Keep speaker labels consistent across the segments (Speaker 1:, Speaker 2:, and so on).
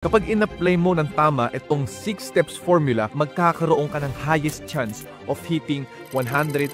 Speaker 1: Kapag in-apply mo ng tama itong 6 steps formula, magkakaroon ka ng highest chance of hitting 100,000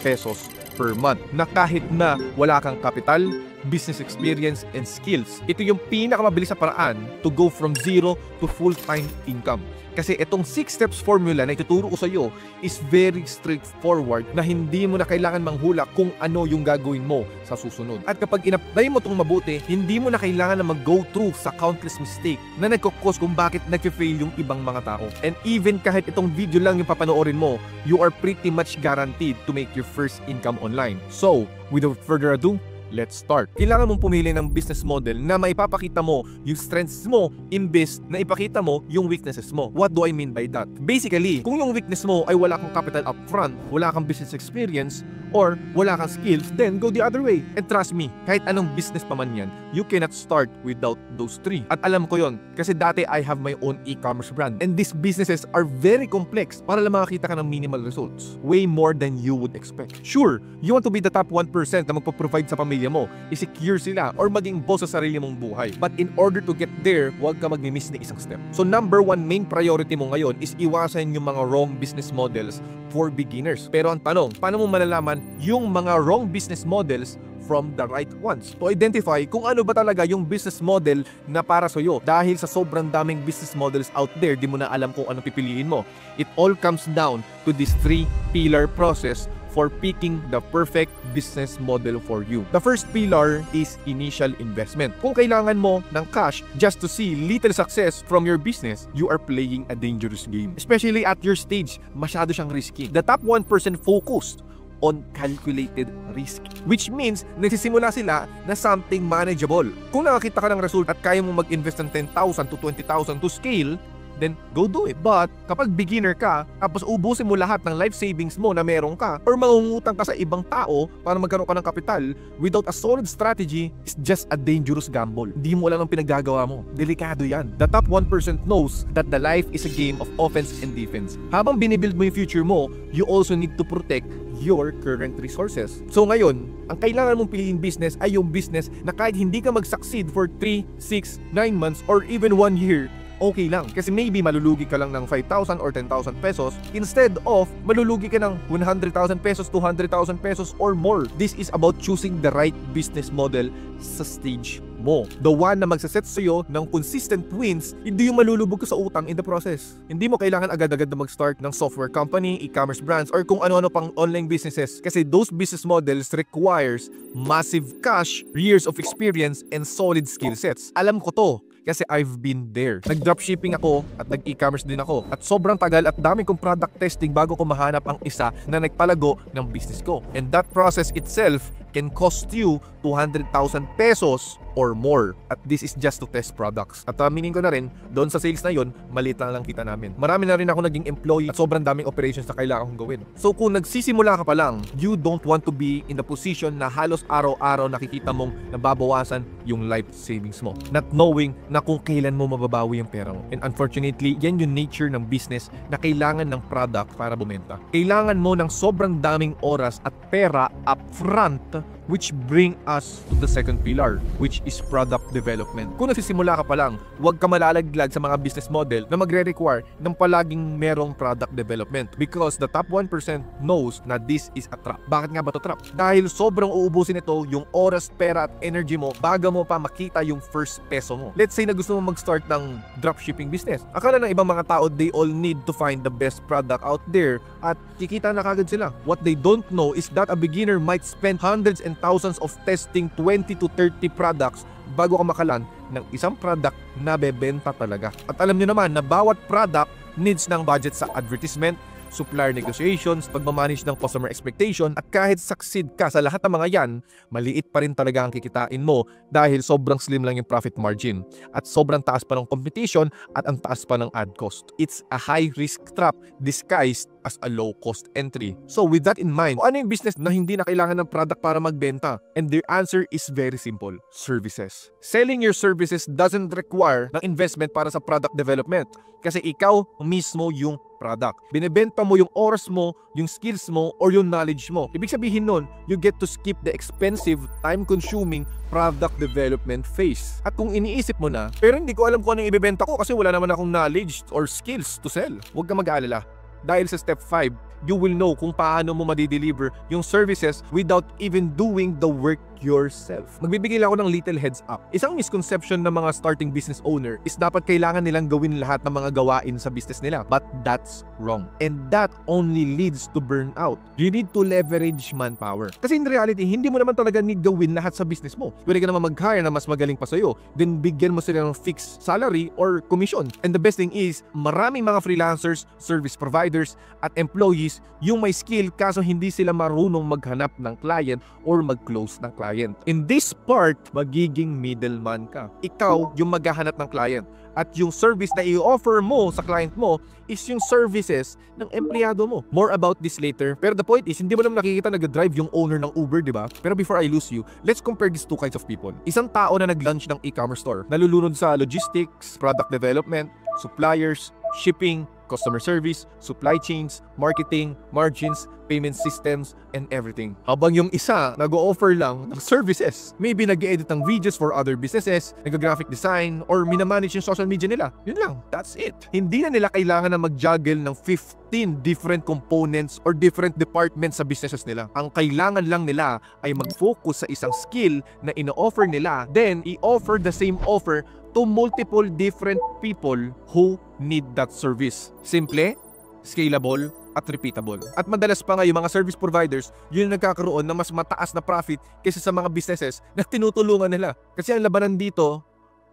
Speaker 1: pesos per month na kahit na wala kang kapital, business experience, and skills. Ito yung pinakamabilis na paraan to go from zero to full-time income. Kasi itong 6 steps formula na ituturo ko sa iyo is very straightforward na hindi mo na kailangan manghula kung ano yung gagawin mo sa susunod. At kapag in-apply mo itong mabuti, hindi mo na kailangan na mag-go through sa countless mistake na nagkukos kung bakit nag-fail yung ibang mga tao. And even kahit itong video lang yung papanoorin mo, you are pretty much guaranteed to make your first income online. So, without further ado, let's start. Kailangan mong pumili ng business model na maipapakita mo yung strengths mo imbes na ipakita mo yung weaknesses mo. What do I mean by that? Basically, kung yung weakness mo ay wala kang capital upfront, wala kang business experience, or wala kang skills, then go the other way. And trust me, kahit anong business pa man yan, you cannot start without those 3. At alam ko yon kasi dati I have my own e-commerce brand. And these businesses are very complex para lang makakita ka ng minimal results. Way more than you would expect. Sure, you want to be the top 1% na magpo-provide sa pamilya mo, i-secure sila, or maging boss sa sarili mong buhay. But in order to get there, huwag ka mag-miss ng isang step. So number 1 main priority mo ngayon is iwasan yung mga wrong business models for beginners. Pero ang tanong, paano mo malalaman yung mga wrong business models from the right ones? To identify kung ano ba talaga yung business model na para sa'yo. Dahil sa sobrang daming business models out there, di mo na alam kung ano pipiliin mo. It all comes down to this 3-pillar process for picking the perfect business model for you. The first pillar is initial investment. Kung kailangan mo ng cash just to see little success from your business, you are playing a dangerous game. Especially at your stage, masyado siyang risky. The top 1% focused on calculated risk, which means nagsisimula sila na something manageable. Kung nakakita ka ng result at kaya mo mag-invest ng 10,000 to 20,000 to scale, then go do it. But kapag beginner ka, tapos ubusin mo lahat ng life savings mo na meron ka, or mangungutang ka sa ibang tao para magkaroon ka ng kapital without a solid strategy, is just a dangerous gamble. Hindi mo alam ang pinaggagawa mo. Delikado yan. The top 1% knows that the life is a game of offense and defense. Habang binibuild mo yung future mo, you also need to protect your current resources. So ngayon, ang kailangan mong piliin business ay yung business na kahit hindi ka mag-succeed for 3, 6, 9 months, or even 1 year, okay lang. Kasi maybe malulugi ka lang ng 5,000 or 10,000 pesos instead of malulugi ka ng 100,000 pesos, 200,000 pesos or more. This is about choosing the right business model sa stage mo. The one na magsaset sa'yo ng consistent wins, hindi yung malulubog ka sa utang in the process. Hindi mo kailangan agad-agad na mag-start ng software company, e-commerce brands, or kung ano-ano pang online businesses. Kasi those business models requires massive cash, years of experience, and solid skill sets. Alam ko to. Kasi I've been there. Nag-dropshipping ako at nag-e-commerce din ako. At sobrang tagal at dami kong product testing bago ko mahanap ang isa na nagpalago ng business ko. And that process itself can cost you 200,000 pesos or more. At this is just to test products. At aminin ko na rin, doon sa sales na yon, maliit lang kita namin. Marami na rin ako naging employee at sobrang daming operations na kailangan kong gawin. So kung nagsisimula ka pa lang, you don't want to be in the position na halos araw-araw nakikita mong nababawasan yung life savings mo. Not knowing na kung kailan mo mababawi yung pera mo. And unfortunately, yan yung nature ng business na kailangan ng product para bumenta. Kailangan mo ng sobrang daming oras at pera upfront, which bring us to the second pillar, which is product development. Kung nagsisimula ka pa lang, huwag ka malalaglag sa mga business model na magre-require ng palaging merong product development because the top 1% knows na this is a trap. Bakit nga ba to trap? Dahil sobrang uubusin ito yung oras, pera at energy mo bago mo pa makita yung first peso mo. Let's say na gusto mo mag-start ng dropshipping business. Akala ng ibang mga tao, they all need to find the best product out there at kikita na kagad sila. What they don't know is that a beginner might spend hundreds and thousands of testing 20 to 30 products bago ka makalan ng isang product na bebenta talaga. At alam nyo naman na bawat product needs ng budget sa advertisement, supplier negotiations, pagmamanage ng customer expectation, at kahit succeed ka sa lahat ng mga yan, maliit pa rin talaga ang kikitain mo dahil sobrang slim lang yung profit margin at sobrang taas pa ng competition at ang taas pa ng ad cost. It's a high risk trap disguised as a low-cost entry. So with that in mind, ano yung business na hindi na kailangan ng product para magbenta? And their answer is very simple: services. Selling your services doesn't require ng investment para sa product development kasi ikaw mismo yung product. Binebenta mo yung oras mo, yung skills mo, or yung knowledge mo. Ibig sabihin nun, you get to skip the expensive, time-consuming product development phase. At kung iniisip mo na, pero hindi ko alam kung anong ibebenta ko kasi wala naman akong knowledge or skills to sell, huwag ka mag-aalala. Dahil sa step 5, you will know kung paano mo madideliver yung services without even doing the work yourself. Magbibigay lang ako ng little heads up. Isang misconception ng mga starting business owner is dapat kailangan nilang gawin lahat ng mga gawain sa business nila. But that's wrong. And that only leads to burnout. You need to leverage manpower. Kasi in reality, hindi mo naman talaga need gawin lahat sa business mo. Pwede ka naman mag-hire na mas magaling pa sa'yo. Then bigyan mo sila ng fixed salary or commission. And the best thing is, maraming mga freelancers, service providers, at employees yung may skill kaso hindi sila marunong maghanap ng client or mag-close ng client. In this part, magiging middleman ka. Ikaw yung maghahanap ng client. At yung service na i-offer mo sa client mo is yung services ng empleyado mo. More about this later. Pero the point is, hindi mo naman nakikita nag-drive yung owner ng Uber, di ba? Pero before I lose you, let's compare these two kinds of people. Isang tao na nag-launch ng e-commerce store, nalulunod sa logistics, product development, suppliers, shipping, customer service, supply chains, marketing, margins, payment systems, and everything. Habang yung isa, nag-o-offer lang ng services. Maybe nag-edit ng videos for other businesses, nag-graphic design, or minamanage yung social media nila. Yun lang. That's it. Hindi na nila kailangan na mag-juggle ng 15 different components or different departments sa businesses nila. Ang kailangan lang nila ay mag-focus sa isang skill na ino-offer nila, then i-offer the same offer to multiple different people who need that service. Simple, scalable, at repeatable. At madalas pa nga yung mga service providers, yun yung nagkakaroon ng mas mataas na profit kaysa sa mga businesses na tinutulungan nila. Kasi ang labanan dito,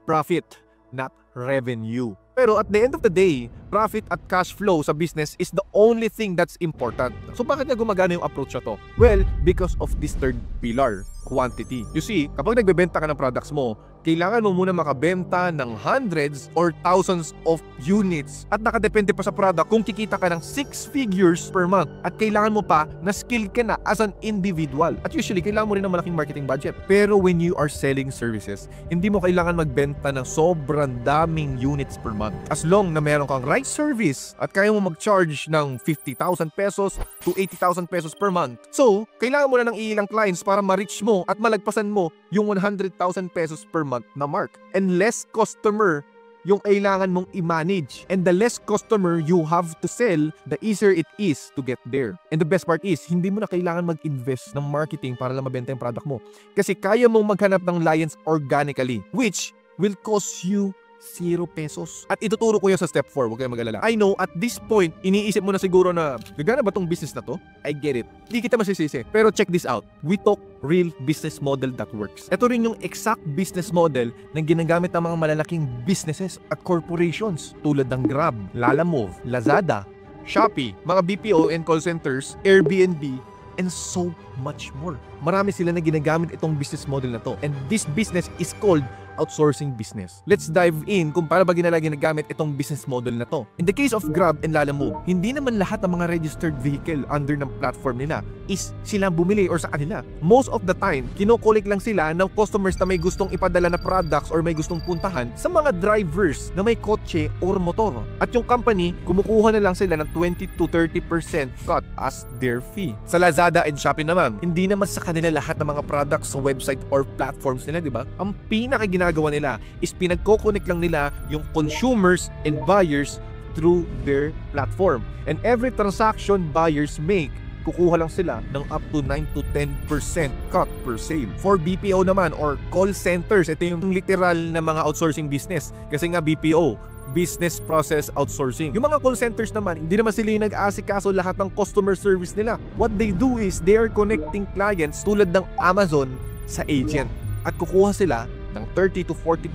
Speaker 1: profit, not revenue. Pero at the end of the day, profit at cash flow sa business is the only thing that's important. So bakit na gumagana yung approach na to? Well, because of this third pillar, quantity. You see, kapag nagbebenta ka ng products mo, kailangan mo muna makabenta ng hundreds or thousands of units at nakadepende pa sa product kung kikita ka ng 6 figures per month at kailangan mo pa na skill ka na as an individual. At usually, kailangan mo rin ng malaking marketing budget. Pero when you are selling services, hindi mo kailangan magbenta ng sobrang daming units per month. As long na meron kang right service at kaya mo mag-charge ng 50,000 pesos to 80,000 pesos per month. So, kailangan mo na ng ilang clients para ma-reach mo at malagpasan mo yung 100,000 pesos per month na mark. And less customer yung kailangan mong i-manage. And the less customer you have to sell, the easier it is to get there. And the best part is, hindi mo na kailangan mag-invest ng marketing para lang mabenta yung product mo. Kasi kaya mong maghanap ng clients organically, which will cost you 0 pesos. At ituturo ko yan sa step 4, huwag kayong mag-alala. I know, at this point, iniisip mo na siguro na, gagana ba tong business na to? I get it. Hindi kita masisisi. Pero check this out. We talk real business model that works. Ito rin yung exact business model na ginagamit ng mga malalaking businesses at corporations tulad ng Grab, Lalamove, Lazada, Shopee, mga BPO and call centers, Airbnb, and so much more. Marami sila na ginagamit itong business model na to. And this business is called outsourcing business. Let's dive in kung paano ba ginagamit itong business model na to. In the case of Grab and Lalamove, hindi naman lahat ng mga registered vehicle under ng platform nila is sila bumili or sa kanila. Most of the time, kino-collect lang sila ng customers na may gustong ipadala na products or may gustong puntahan sa mga drivers na may kotse or motor. At yung company, kumukuha na lang sila ng 20 to 30% cut as their fee. Sa Lazada and Shopee naman, hindi naman sa kanila lahat ng mga products sa website or platforms nila, di ba? Ang ginagawa nila is pinagko-connect lang nila yung consumers and buyers through their platform. And every transaction buyers make, kukuha lang sila ng up to 9 to 10% cut per sale. For BPO naman or call centers, ito yung literal na mga outsourcing business. Kasi nga BPO, business process outsourcing. Yung mga call centers naman, hindi naman sila yung nag-aasikaso lahat ng customer service nila. What they do is they are connecting clients tulad ng Amazon sa agent. At kukuha sila ng 30 to 40%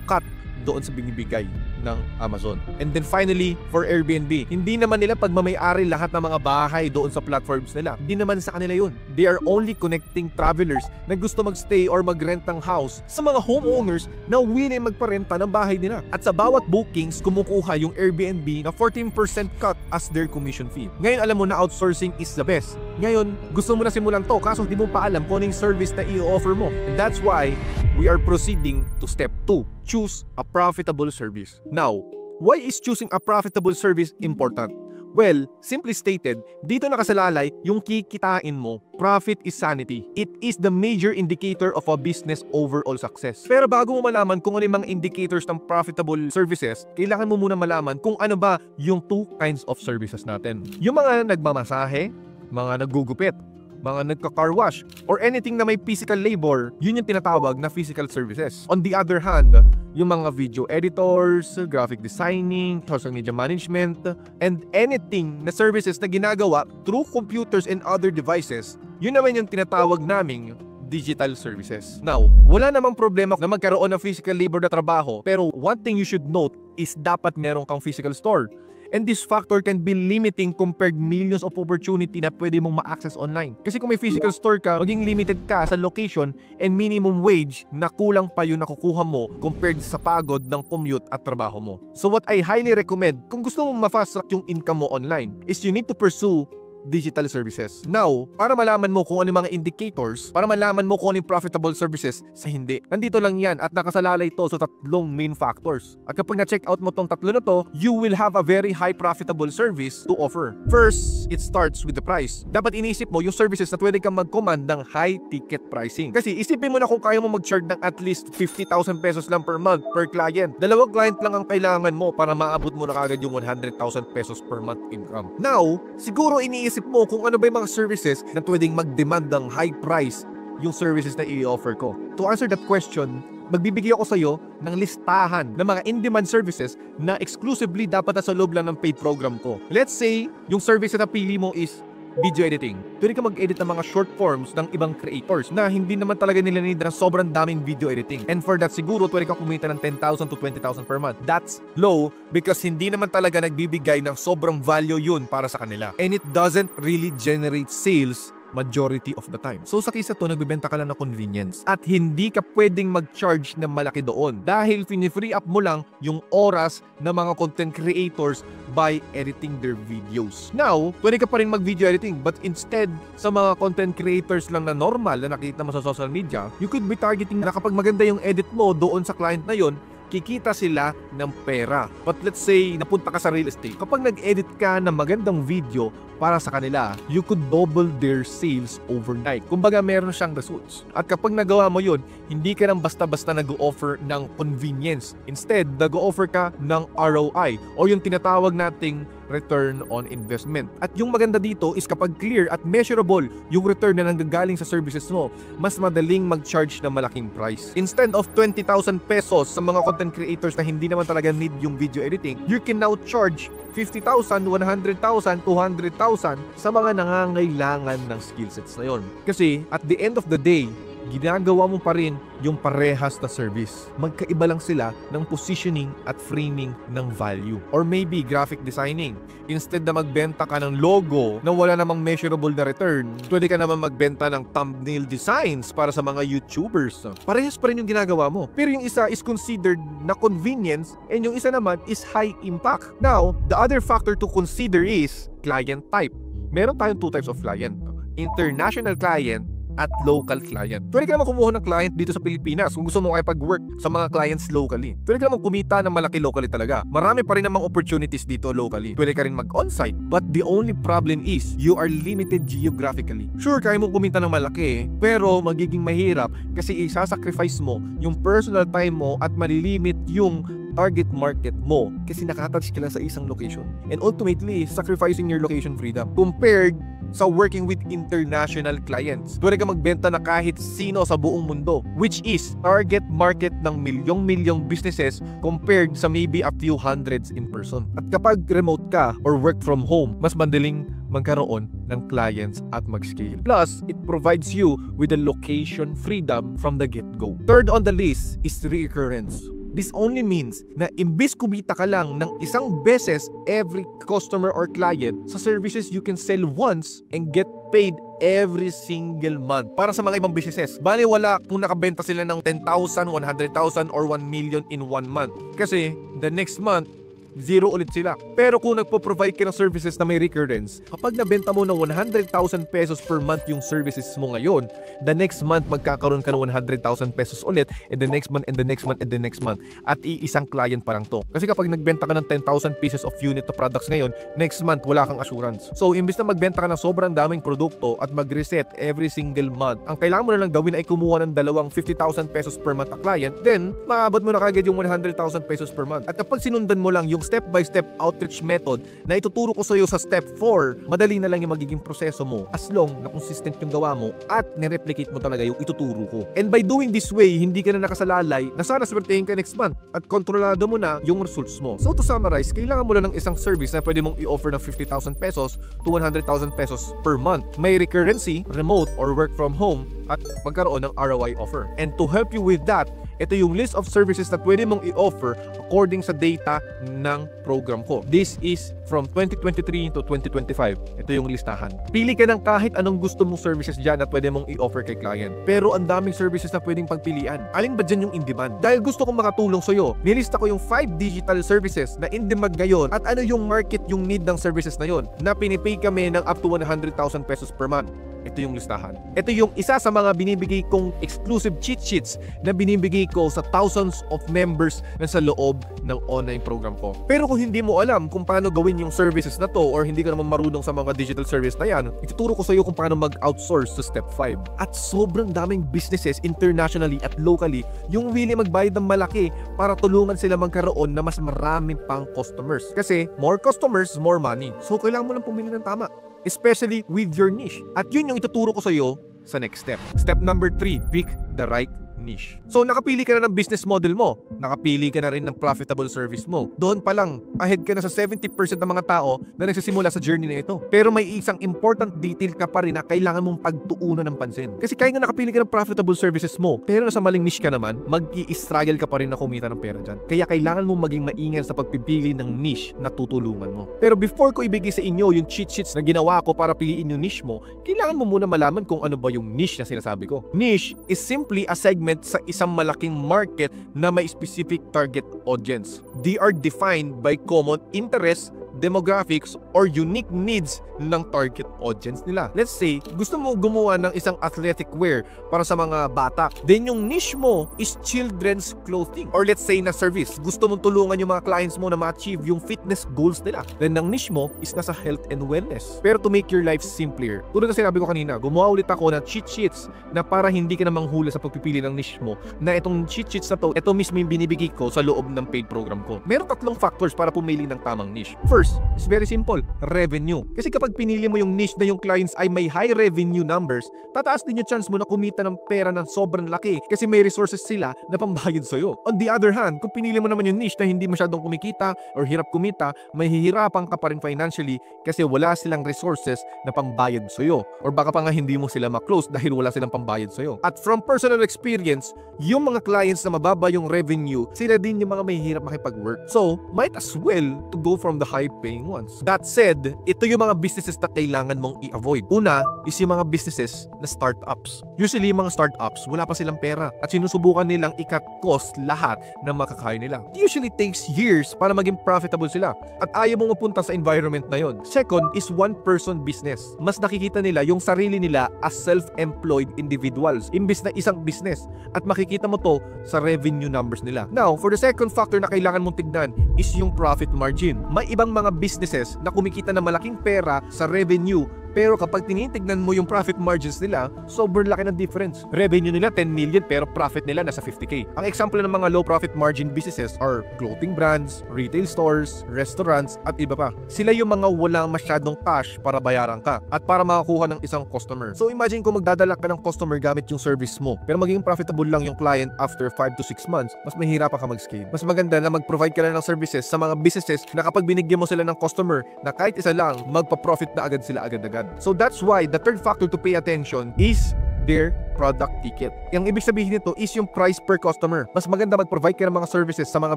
Speaker 1: cut doon sa binibigay ng Amazon. And then finally, for Airbnb, hindi naman nila pagmamay-ari lahat ng mga bahay doon sa platforms nila. Hindi naman sa kanila yun. They are only connecting travelers na gusto magstay or magrent ng house sa mga homeowners na willing magparenta ng bahay nila. At sa bawat bookings, kumukuha yung Airbnb na 14% cut as their commission fee. Ngayon alam mo na outsourcing is the best. Ngayon, gusto mo na simulan to kaso hindi mo pa alam kung anong service na i-offer mo. And that's why we are proceeding to step 2. Choose a profitable service. Now, why is choosing a profitable service important? Well, simply stated, dito nakasalalay yung kikitain mo. Profit is sanity. It is the major indicator of a business overall success. Pero bago mo malaman kung ano yung mga indicators ng profitable services, kailangan mo muna malaman kung ano ba yung 2 kinds of services natin. Yung mga nagmamasahe, mga naggugupit, mga nagka-car wash, or anything na may physical labor, yun yung tinatawag na physical services. On the other hand, yung mga video editors, graphic designing, social media management, and anything na services na ginagawa through computers and other devices, yun naman yung tinatawag naming digital services. Now, wala namang problema na magkaroon ng physical labor na trabaho, pero one thing you should note is dapat meron kang physical store. And this factor can be limiting compared millions of opportunity na pwede mong ma-access online. Kasi kung may physical store ka, maging limited ka sa location and minimum wage na kulang pa yung nakukuha mo compared sa pagod ng commute at trabaho mo. So what I highly recommend, kung gusto mong ma-fast track yung income mo online, is you need to pursue digital services. Now, para malaman mo kung ano yung mga indicators, para malaman mo kung ano yung profitable services sa hindi. Nandito lang yan at nakasalalay ito sa 3 main factors. At kapag na-check out mo tong 3 na to, you will have a very high profitable service to offer. First, it starts with the price. Dapat inisip mo yung services na pwede kang mag-command ng high ticket pricing. Kasi isipin mo na kung kaya mo mag-charge ng at least 50,000 pesos lang per month per client. 2 client lang ang kailangan mo para maabot mo na kagad yung 100,000 pesos per month income. Now, siguro iniisip mo kung ano ba yung mga services na pwedeng mag-demand ng high price yung services na i-offer ko. To answer that question, magbibigay ako sa iyo ng listahan ng mga in-demand services na exclusively dapat sa loob lang ng paid program ko. Let's say, yung service na napili mo is video editing. Pwede ka mag-edit ng mga short forms ng ibang creators na hindi naman talaga nila need ng sobrang daming video editing. And for that, siguro pwede ka kumita ng 10,000 to 20,000 per month. That's low because hindi naman talaga nagbibigay ng sobrang value yun para sa kanila. And it doesn't really generate sales majority of the time. So sa case to, nagbibenta ka lang ng convenience at hindi ka pwedeng mag-charge ng malaki doon dahil fini-free up mo lang yung oras ng mga content creators by editing their videos. Now, pwede ka pa rin mag-video editing but instead sa mga content creators lang na normal na nakita mo sa social media, you could be targeting na kapag maganda yung edit mo doon sa client na yon, kikita sila ng pera. But let's say, napunta ka sa real estate. Kapag nag-edit ka ng magandang video para sa kanila, you could double their sales overnight. Kumbaga, meron siyang results. At kapag nagawa mo yun, hindi ka nang basta-basta nag-o-offer ng convenience. Instead, nag-o-offer ka ng ROI o yung tinatawag nating return on investment. At yung maganda dito is kapag clear at measurable yung return na nanggagaling sa services mo, mas madaling mag-charge ng malaking price. Instead of 20,000 pesos sa mga content creators na hindi naman talaga need yung video editing, you can now charge 50,000, 100,000, 200,000 sa mga nangangailangan ng skillsets na yon. Kasi at the end of the day, ginagawa mo pa rin yung parehas na service. Magkaiba lang sila ng positioning at framing ng value. Or maybe graphic designing. Instead na magbenta ka ng logo na wala namang measurable na return, pwede ka naman magbenta ng thumbnail designs para sa mga YouTubers. Parehas pa rin yung ginagawa mo. Pero yung isa is considered na convenience and yung isa naman is high impact. Now, the other factor to consider is client type. Meron tayong 2 types of client. International client at local client. Pwede ka naman kumuha ng client dito sa Pilipinas kung gusto mo makipag-work sa mga clients locally. Pwede ka naman kumita ng malaki locally talaga. Marami pa rin namang opportunities dito locally. Pwede ka rin mag-onsite. But the only problem is, you are limited geographically. Sure, kaya mo kumita ng malaki, pero magiging mahirap kasi isasacrifice mo yung personal time mo at malilimit yung target market mo kasi nakatouch ka lang sa isang location. And ultimately, sacrificing your location freedom compared sa working with international clients. Pwede ka magbenta na kahit sino sa buong mundo, which is target market ng milyong-milyong businesses compared sa maybe a few hundreds in person. At kapag remote ka or work from home, mas madaling magkaroon ng clients at mag-scale. Plus, it provides you with a location freedom from the get-go. Third on the list is recurrence. This only means na imbis kumita ka lang ng isang beses every customer or client sa services you can sell once and get paid every single month. Para sa mga ibang businesses, bali wala kung nakabenta sila ng 10,000, 100,000, or 1 million in 1 month. Kasi the next month, zero ulit sila. Pero kung nagpo-provide ka ng services na may recurrence, kapag nabenta mo ng 100,000 pesos per month yung services mo ngayon, the next month magkakaroon ka ng 100,000 pesos ulit, and the next month, and the next month, and the next month. At iisang client pa lang to. Kasi kapag nagbenta ka ng 10,000 pieces of unit of products ngayon, next month wala kang assurance. So imbis na magbenta ka ng sobrang daming produkto at mag-reset every single month, ang kailangan mo na lang gawin ay kumuha ng dalawang 50,000 pesos per month a client, then maabot mo na kagad yung 100,000 pesos per month. At kapag sinundan mo lang yung step-by-step outreach method na ituturo ko sa iyo sa step 4, madali na lang yung magiging proseso mo as long na consistent yung gawa mo at nireplicate mo talaga yung ituturo ko. And by doing this way, hindi ka na nakasalalay na sana swertehin ka next month at kontrolado mo na yung results mo. So to summarize, kailangan mo lang ng isang service na pwede mong i-offer ng 50,000 pesos to 100,000 pesos per month. May recurrency, remote, or work from home, at magkaroon ng ROI offer. And to help you with that, ito yung list of services na pwede mong i-offer according sa data ng program ko. This is from 2023 to 2025. Ito yung listahan. Pili ka ng kahit anong gusto mong services dyan na pwede mong i-offer kay client. Pero ang daming services na pwedeng pagpilian. Alin ba dyan yung in-demand? Dahil gusto kong makatulong sa'yo, nilista ko yung 5 digital services na in-demand ngayon at ano yung market yung need ng services na yon na pinipay kami ng up to 100,000 pesos per month. Ito yung listahan. Ito yung isa sa mga binibigay kong exclusive cheat sheets na binibigay ko sa thousands of members na sa loob ng online program ko. Pero kung hindi mo alam kung paano gawin yung services na to or hindi ka naman marunong sa mga digital service na yan, ituturo ko sa iyo kung paano mag-outsource sa step 5. At sobrang daming businesses internationally at locally yung willing magbayad ng malaki para tulungan sila magkaroon na mas marami pang customers. Kasi more customers, more money. So kailangan mo lang pumili ng tama, especially with your niche. At yun yung ituturo ko sa iyo sa next step. Step number 3, pick the right niche. So nakapili ka na ng business model mo, nakapili ka na rin ng profitable service mo. Doon pa lang, ahead ka na sa 70% ng mga tao na nagsisimula sa journey na ito. Pero may isang important detail ka pa rin na kailangan mong pagtuunan ng pansin. Kasi kaya nga nakapili ka ng profitable services mo, pero nasa maling niche ka naman, mag-i-struggle ka pa rin na kumita ng pera dyan. Kaya kailangan mong maging maingat sa pagpipili ng niche na tutulungan mo. Pero before ko ibigay sa inyo yung cheat sheets na ginawa ko para piliin yung niche mo, kailangan mo muna malaman kung ano ba yung niche na sinasabi ko. Niche is simply a segment sa isang malaking market na may specific target audience. They are defined by common interests, demographics, or unique needs ng target audience nila. Let's say, gusto mo gumawa ng isang athletic wear para sa mga bata. Then yung niche mo is children's clothing. Or let's say na service. Gusto mong tulungan yung mga clients mo na ma-achieve yung fitness goals nila. Then ang niche mo is nasa health and wellness. Pero to make your life simpler, tulad na sinabi ko kanina, gumawa ulit ako ng cheat sheets na para hindi ka na manghula sa pagpipili ng niche mo. Na itong cheat sheets na to, ito mismo yung binibigay ko sa loob ng paid program ko. Meron 3 factors para pumili ng tamang niche. First, it's very simple, revenue. Kasi kapag pinili mo yung niche na yung clients ay may high revenue numbers, tataas din yung chance mo na kumita ng pera ng sobrang laki kasi may resources sila na pambayad sa'yo. On the other hand, kung pinili mo naman yung niche na hindi masyadong kumikita or hirap kumita, mahihirapan ka pa rin financially kasi wala silang resources na pambayad sa'yo. Or baka pa nga hindi mo sila ma-close dahil wala silang pambayad sa'yo. At from personal experience, yung mga clients na mababa yung revenue, sila din yung mga mahihirap makipag-work. So, might as well to go from the high-paying ones. That said, ito yung mga businesses na kailangan mong i-avoid. Una is yung mga businesses na startups. Usually, yung mga startups, wala pa silang pera at sinusubukan nilang i-cut cost lahat ng makakaya nila. It usually takes years para maging profitable sila at ayaw mong mapunta sa environment na yon. Second is one-person business. Mas nakikita nila yung sarili nila as self-employed individuals imbis na isang business at makikita mo to sa revenue numbers nila. Now, for the second factor na kailangan mong tignan is yung profit margin. May ibang mga businesses na kumikita ng malaking pera sa revenue, pero kapag tinitignan mo yung profit margins nila, sobrang laki ng difference. Revenue nila 10 million pero profit nila nasa 50k. Ang example ng mga low profit margin businesses are clothing brands, retail stores, restaurants, at iba pa. Sila yung mga walang masyadong cash para bayaran ka at para makakuha ng isang customer. So imagine kung magdadala ka ng customer gamit yung service mo, pero maging profitable lang yung client after 5 to 6 months, mas mahirapan ka mag-scale. Mas maganda na mag-provide ka lang ng services sa mga businesses na kapag binigyan mo sila ng customer na kahit isa lang, magpa-profit na agad sila agad-agad. So that's why the third factor to pay attention is their product ticket. Ang ibig sabihin nito is yung price per customer. Mas maganda mag-provide ka ng mga services sa mga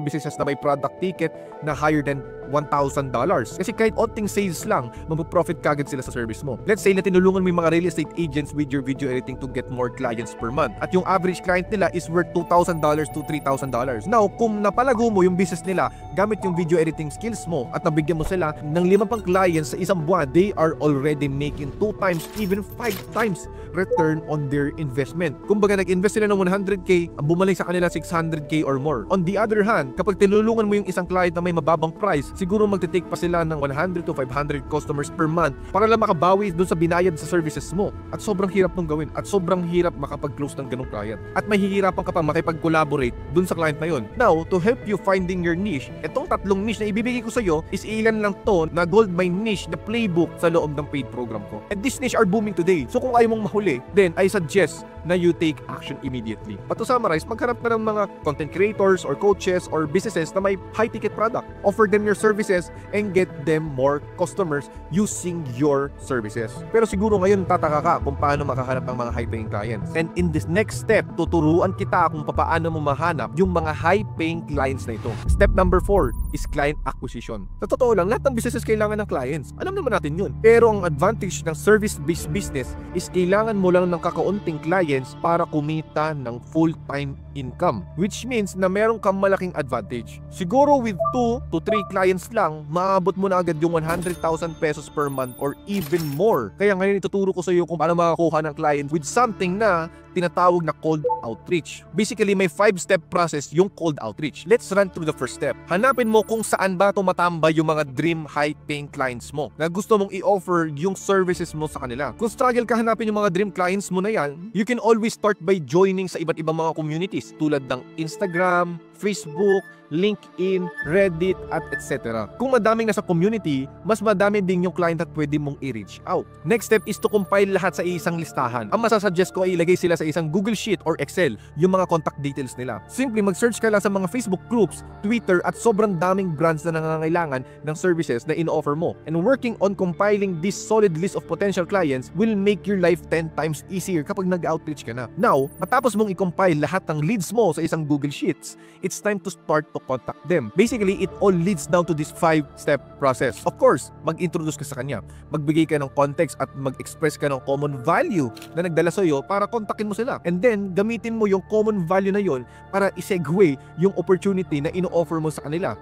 Speaker 1: businesses na may product ticket na higher than $1,000. Kasi kahit onting sales lang, mag-profit kagad sila sa service mo. Let's say na tinulungan mo yung mga real estate agents with your video editing to get more clients per month. At yung average client nila is worth $2,000 to $3,000. Now, kung napalago mo yung business nila gamit yung video editing skills mo at nabigyan mo sila ng 5 pang clients sa isang buwan, they are already making 2 times, even 5 times return on their investment. Kumbaga, nag-invest sila ng 100k, bumalik sa kanila 600k or more. On the other hand, kapag tinulungan mo yung isang client na may mababang price, siguro magte-take pa sila ng 100 to 500 customers per month para lang makabawi dun sa binayad sa services mo. At sobrang hirap nung gawin. At sobrang hirap makapag-close ng ganong client. At mahihirapan ka pa makipag-collaborate dun sa client na yun. Now, to help you finding your niche, etong 3 niche na ibibigay ko sa iyo is ilan lang to na gold my niche na playbook sa loob ng paid program ko. And these niche are booming today. So kung ayaw mong mahuli, then I suggest na you take action immediately. But to summarize, maghanap ka ng mga content creators or coaches or businesses na may high-ticket product. Offer them your services and get them more customers using your services. Pero siguro ngayon tataka ka kung paano makahanap ng mga high-paying clients. And in this next step, tuturuan kita kung paano mo mahanap yung mga high-paying clients na ito. Step number 4 is client acquisition. Sa totoo lang, lahat ng businesses kailangan ng clients. Alam naman natin yun. Pero ang advantage ng service-based business is kailangan mo lang ng kakaunting clients para kumita ng full-time income, which means na meron kang malaking advantage. Siguro with 2 to 3 clients lang, maabot mo na agad yung 100,000 pesos per month or even more. Kaya ngayon ituturo ko sa iyo kung paano makakuha ng client with something na tinatawag na cold outreach. Basically, may 5-step process yung cold outreach. Let's run through the first step. Hanapin mo kung saan ba tumatambay yung mga dream high-paying clients mo na gusto mong i-offer yung services mo sa kanila. Kung struggle ka hanapin yung mga dream clients mo na yan, you can always start by joining sa iba't ibang mga communities tulad ng Instagram, Facebook, LinkedIn, Reddit, at etc. Kung madaming nasa community, mas madami din yung client at pwede mong i-reach out. Next step is to compile lahat sa isang listahan. Ang masasuggest ko ay ilagay sila sa isang Google Sheet or Excel, yung mga contact details nila. Simply mag-search ka lang sa mga Facebook groups, Twitter, at sobrang daming brands na nangangailangan ng services na in-offer mo. And working on compiling this solid list of potential clients will make your life 10 times easier kapag nag-outreach ka na. Now, matapos mong i-compile lahat ng leads mo sa isang Google Sheets, it's time to start to contact them. Basically, it all leads down to this 5-step process. Of course, mag-introduce ka sa kanya, magbigay ka ng context at mag-express ka ng common value na nagdala sa iyo para kontakin mo sila. And then, gamitin mo yung common value na yon para i-segue yung opportunity na ino-offer mo sa kanila.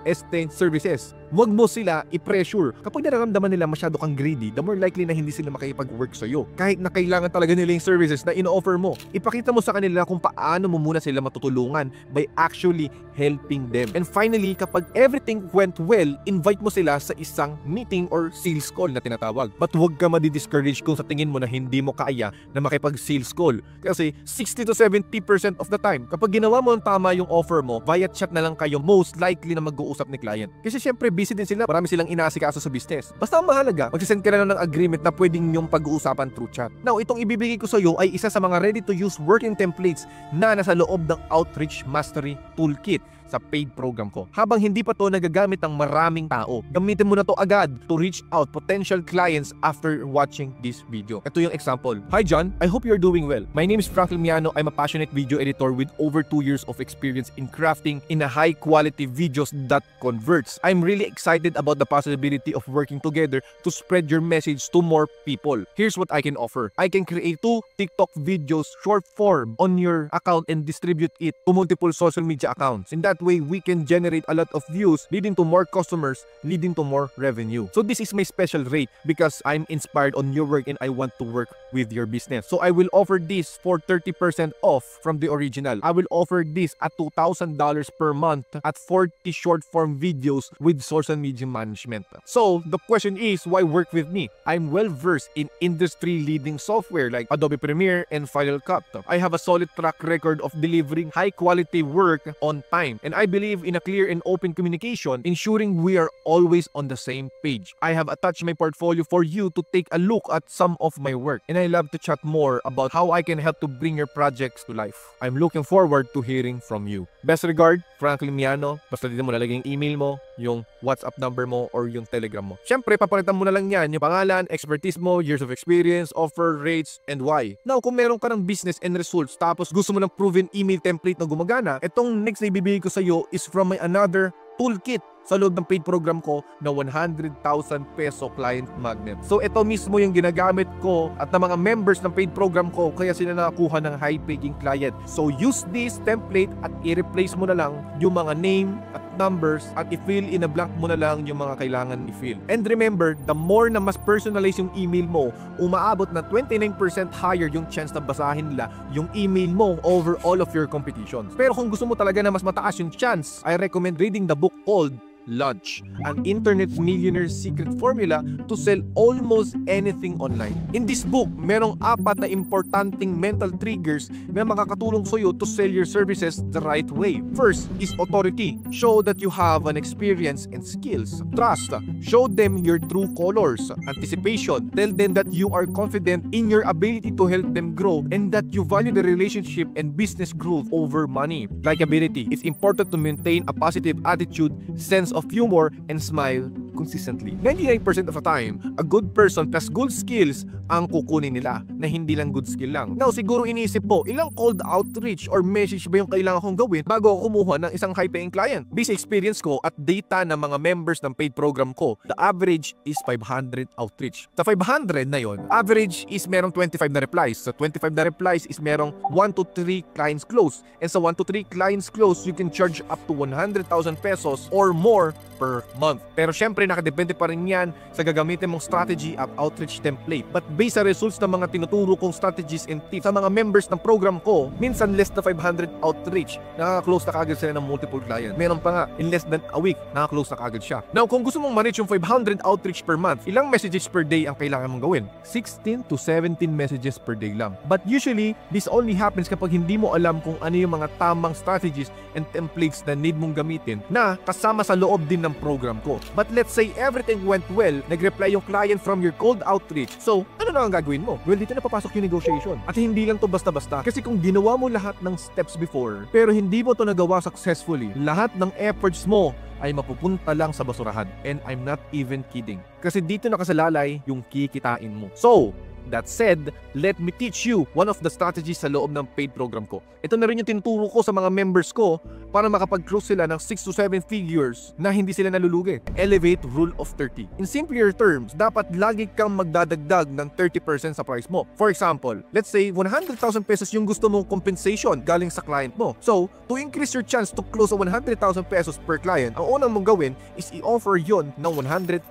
Speaker 1: Services. Huwag mo sila i-pressure. Kapag nararamdaman nila masyado kang greedy, the more likely na hindi sila makikipag-work sa iyo. Kahit na kailangan talaga nila yung services na ino-offer mo, ipakita mo sa kanila kung paano mo muna sila matutulungan by actually helping them. And finally, kapag everything went well, invite mo sila sa isang meeting or sales call na tinatawag. But huwag ka madi-discourage kung sa tingin mo na hindi mo kaya na makipag-sales call. Kasi 60 to 70% of the time, kapag ginawa mo ang tama yung offer mo, via chat na lang kayo most likely na mag-uusap ni client. Kasi syempre busy din sila, marami silang inaasikaso sa business. Basta ang mahalaga, magsisend ka na lang ng agreement na pwedeng yung pag-uusapan through chat. Now, itong ibibigay ko sa iyo ay isa sa mga ready-to-use working templates na nasa loob ng Outreach Mastery Toolkit sa paid program ko. Habang hindi pa to nagagamit ng maraming tao, gamitin mo na to agad to reach out potential clients after watching this video. Ito yung example. Hi John, I hope you're doing well. My name is Franklin Miano. I'm a passionate video editor with over 2 years of experience in crafting in a high quality videos that converts. I'm really excited about the possibility of working together to spread your message to more people. Here's what I can offer. I can create 2 TikTok videos short form on your account and distribute it to multiple social media accounts. In that way, we can generate a lot of views, leading to more customers, leading to more revenue. So this is my special rate because I'm inspired on your work and I want to work with your business. So I will offer this for 30% off from the original. I will offer this at $2,000 per month at 40 short form videos with social media management. So the question is, why work with me? I'm well versed in industry leading software like Adobe Premiere and Final Cut. I have a solid track record of delivering high quality work on time. And I believe in a clear and open communication, ensuring we are always on the same page. I have attached my portfolio for you to take a look at some of my work. And I love to chat more about how I can help to bring your projects to life. I'm looking forward to hearing from you. Best regard, Franklin Miano. Basta dito mo lalagay yung email mo, yung WhatsApp number mo or yung Telegram mo. Syempre, papalitan mo na lang yan, yung pangalan, expertise mo, years of experience, offer, rates, and why. Now, kung meron ka ng business and results tapos gusto mo ng proven email template na gumagana, itong next na ibibigay ko sa iyo is from my another toolkit sa loob ng paid program ko na 100,000 peso client magnet. So ito mismo yung ginagamit ko at ng mga members ng paid program ko kaya sila nakakuha ng high paying client. So use this template at i-replace mo na lang yung mga name at numbers at i-fill in a blank mo na lang yung mga kailangan i-fill. And remember, the more na mas personalize yung email mo, umaabot na 29% higher yung chance na basahin nila yung email mo over all of your competitions. Pero kung gusto mo talaga na mas mataas yung chance, I recommend reading the book called Launch, an internet millionaire's secret formula to sell almost anything online. In this book, merong 4 na importanteng mental triggers na makakatulong sa iyo to sell your services the right way. First is authority. Show that you have an experience and skills. Trust. Show them your true colors. Anticipation. Tell them that you are confident in your ability to help them grow and that you value the relationship and business growth over money. Likability. It's important to maintain a positive attitude, sense of humor, and smile consistently. 99% of the time, a good person plus good skills ang kukunin nila na hindi lang good skill lang. Now, siguro iniisip mo, ilang cold outreach or message ba yung kailangan kong gawin bago ako kumuha ng isang high-paying client? Based experience ko at data ng mga members ng paid program ko, the average is 500 outreach. Sa 500 na yon, average is merong 25 na replies. Sa 25 na replies is merong 1 to 3 clients close. And sa 1 to 3 clients close, you can charge up to 100,000 pesos or more per month. Pero syempre, nakadepende pa rin yan sa gagamitin mong strategy at outreach template. But based sa results ng mga tinuturo kong strategies and tips sa mga members ng program ko, minsan less na 500 outreach, nakaka-close na kagad sila ng multiple clients. Meron pa nga, in less than a week, nakaka-close na kagad siya. Now, kung gusto mong manage yung 500 outreach per month, ilang messages per day ang kailangan mong gawin? 16 to 17 messages per day lang. But usually, this only happens kapag hindi mo alam kung ano yung mga tamang strategies and templates na need mong gamitin na kasama sa loob din ng program ko. But let's say everything went well, nag-reply yung client from your cold outreach. So, ano na ang gagawin mo? Well, dito na papasok yung negotiation. At hindi lang to basta-basta. Kasi kung ginawa mo lahat ng steps before, pero hindi mo to nagawa successfully, lahat ng efforts mo ay mapupunta lang sa basurahan. And I'm not even kidding. Kasi dito nakasalalay yung kikitain mo. So, that said, let me teach you one of the strategies sa loob ng paid program ko. Ito na rin yung tinuturo ko sa mga members ko para makapag-close sila ng 6 to 7 figures na hindi sila nalulugi. Elevate Rule of 30. In simpler terms, dapat lagi kang magdadagdag ng 30% sa price mo. For example, let's say 100,000 pesos yung gusto mong compensation galing sa client mo. So, to increase your chance to close a 100,000 pesos per client, ang unang mong gawin is i-offer yon ng 130,000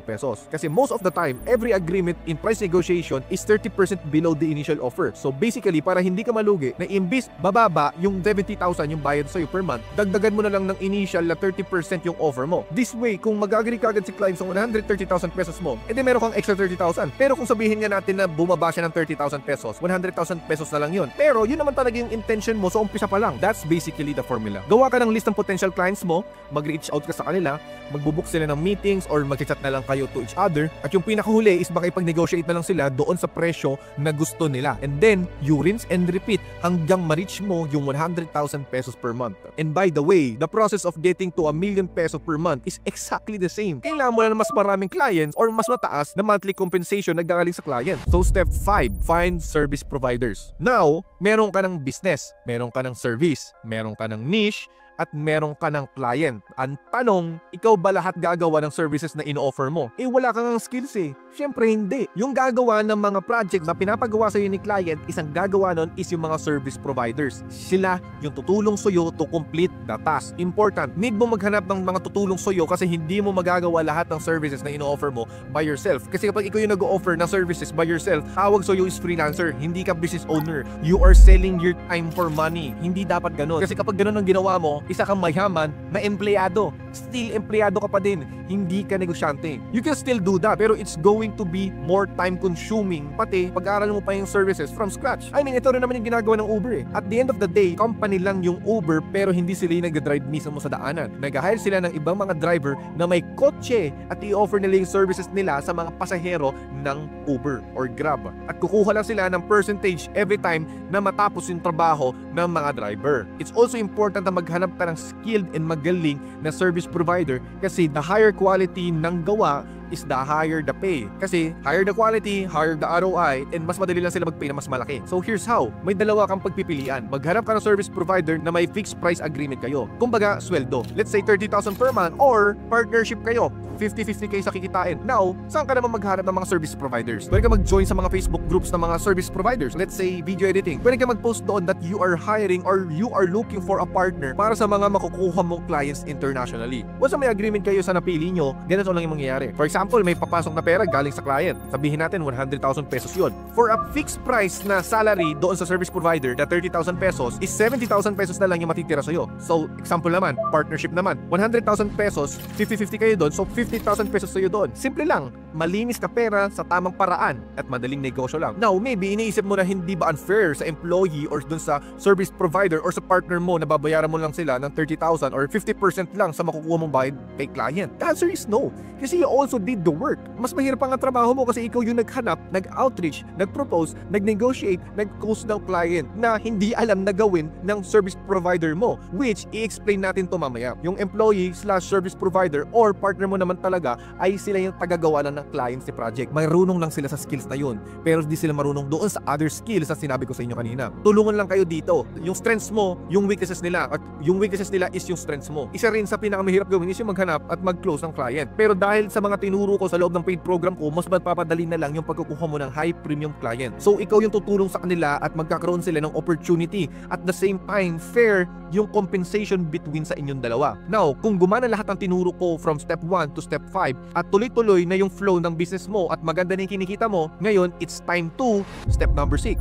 Speaker 1: pesos. Kasi most of the time, every agreement in price negotiation is 30% below the initial offer. So basically, para hindi ka malugi, na imbis bababa yung 70,000 yung bayad sa'yo per month, dagdagan mo na lang ng initial na 30% yung offer mo. This way, kung mag-agree kagad si client sa 130,000 pesos mo, edi meron kang extra 30,000. Pero kung sabihin nga natin na bumaba siya ng 30,000 pesos, 100,000 pesos na lang yun. Pero yun naman talaga yung intention mo sa umpisa pa lang. That's basically the formula. Gawa ka ng list ng potential clients mo, mag-reach out ka sa kanila, magbubook sila ng meetings or mag-chat na lang kayo to each other, at yung pinakahuli is makipag-negotiate na lang sila doon sa presyo na gusto nila. And then, you rinse and repeat hanggang ma-reach mo yung 100,000 pesos per month. And by the way, the process of getting to 1,000,000 pesos per month is exactly the same. Kailangan mo na mas maraming clients or mas mataas na monthly compensation na galing sa client. So step 5, find service providers. Now, meron ka ng business, meron ka ng service, meron ka ng niche, at meron ka ng client. Ang tanong, ikaw ba lahat gagawa ng services na in-offer mo? Eh wala kang skills eh. Siyempre hindi. Yung gagawa ng mga projects na pinapagawa sa'yo ni client, isang gagawa nun is yung mga service providers. Sila yung tutulong sa'yo to complete the task. Important, need mo maghanap ng mga tutulong sa'yo kasi hindi mo magagawa lahat ng services na in-offer mo by yourself. Kasi kapag ikaw yung nag-offer ng services by yourself, tawag sa'yo is freelancer, hindi ka business owner. You are selling your time for money. Hindi dapat ganun. Kasi kapag ganun ang ginawa mo, isa kang mayaman na empleyado. Still empleyado ka pa din. Hindi ka negosyante. You can still do that, pero it's going to be more time consuming. Pati, pag-aaral mo pa yung services from scratch. I mean, ito rin naman yung ginagawa ng Uber eh. At the end of the day, company lang yung Uber, pero hindi sila yung nag-drive mismo sa daanan. Nag-hire sila ng ibang mga driver na may kotse at i-offer nila yung services nila sa mga pasahero ng Uber or Grab. At kukuha lang sila ng percentage every time na matapos yung trabaho ng mga driver. It's also important na maghanap ka ng skilled and magaling na service provider kasi the higher quality ng gawa is the higher the pay. Kasi higher the quality, higher the ROI, and mas madali lang sila mag-pay na mas malaki. So here's how. May dalawa kang pagpipilian. Maghanap ka ng service provider na may fixed price agreement kayo. Kumbaga, sweldo. Let's say 30,000 per month or partnership kayo. 50-50 kayo sa kikitain. Now, saan ka naman maghanap ng mga service providers? Pwede ka mag-join sa mga Facebook groups ng mga service providers. Let's say, video editing. Pwede ka mag-post doon that you are hiring or you are looking for a partner para sa mga makukuha mong clients internationally. Once may agreement kayo sa napili nyo, ganito lang yung mangyayari. For example, may papasok na pera galing sa client. Sabihin natin 100,000 pesos yun. For a fixed price na salary doon sa service provider na 30,000 pesos is 70,000 pesos na lang yung matitira sa'yo. So, example naman, partnership naman. 100,000 pesos, 50-50 kayo doon, so 50,000 pesos sa'yo doon. Simple lang, malinis ka pera sa tamang paraan at madaling negosyo lang. Now, maybe iniisip mo na hindi ba unfair sa employee or doon sa service provider or sa partner mo na babayaran mo lang sila ng 30,000 or 50% lang sa makukuha mong bayad kay client. The answer is no. Kasi you also did the work. Mas mahirap ang trabaho mo kasi ikaw yung naghanap, nag-outreach, nag-propose, nag-negotiate, nag-close ng client na hindi alam na gawin ng service provider mo, which i-explain natin to mamaya. Yung employee / service provider or partner mo naman talaga ay sila yung tagagawa ng client si project. Marunong lang sila sa skills na yun, pero hindi sila marunong doon sa other skills na sinabi ko sa inyo kanina. Tulungan lang kayo dito. Yung strengths mo, yung weaknesses nila, at yung weaknesses nila is yung strengths mo. Isa rin sa pinakamahirap gawin is yung maghanap at mag-close ng client. Pero dahil sa mga tinuro ko sa loob ng paid program ko, mas mapapadali na lang yung pagkukuha mo ng high premium client. So ikaw yung tutulong sa kanila at magkakaroon sila ng opportunity. At the same time, fair yung compensation between sa inyong dalawa. Now, kung gumana lahat ng tinuro ko from step 1 to step 5 at tuloy-tuloy na yung flow ng business mo at maganda na yung kinikita mo, ngayon, it's time to step number 6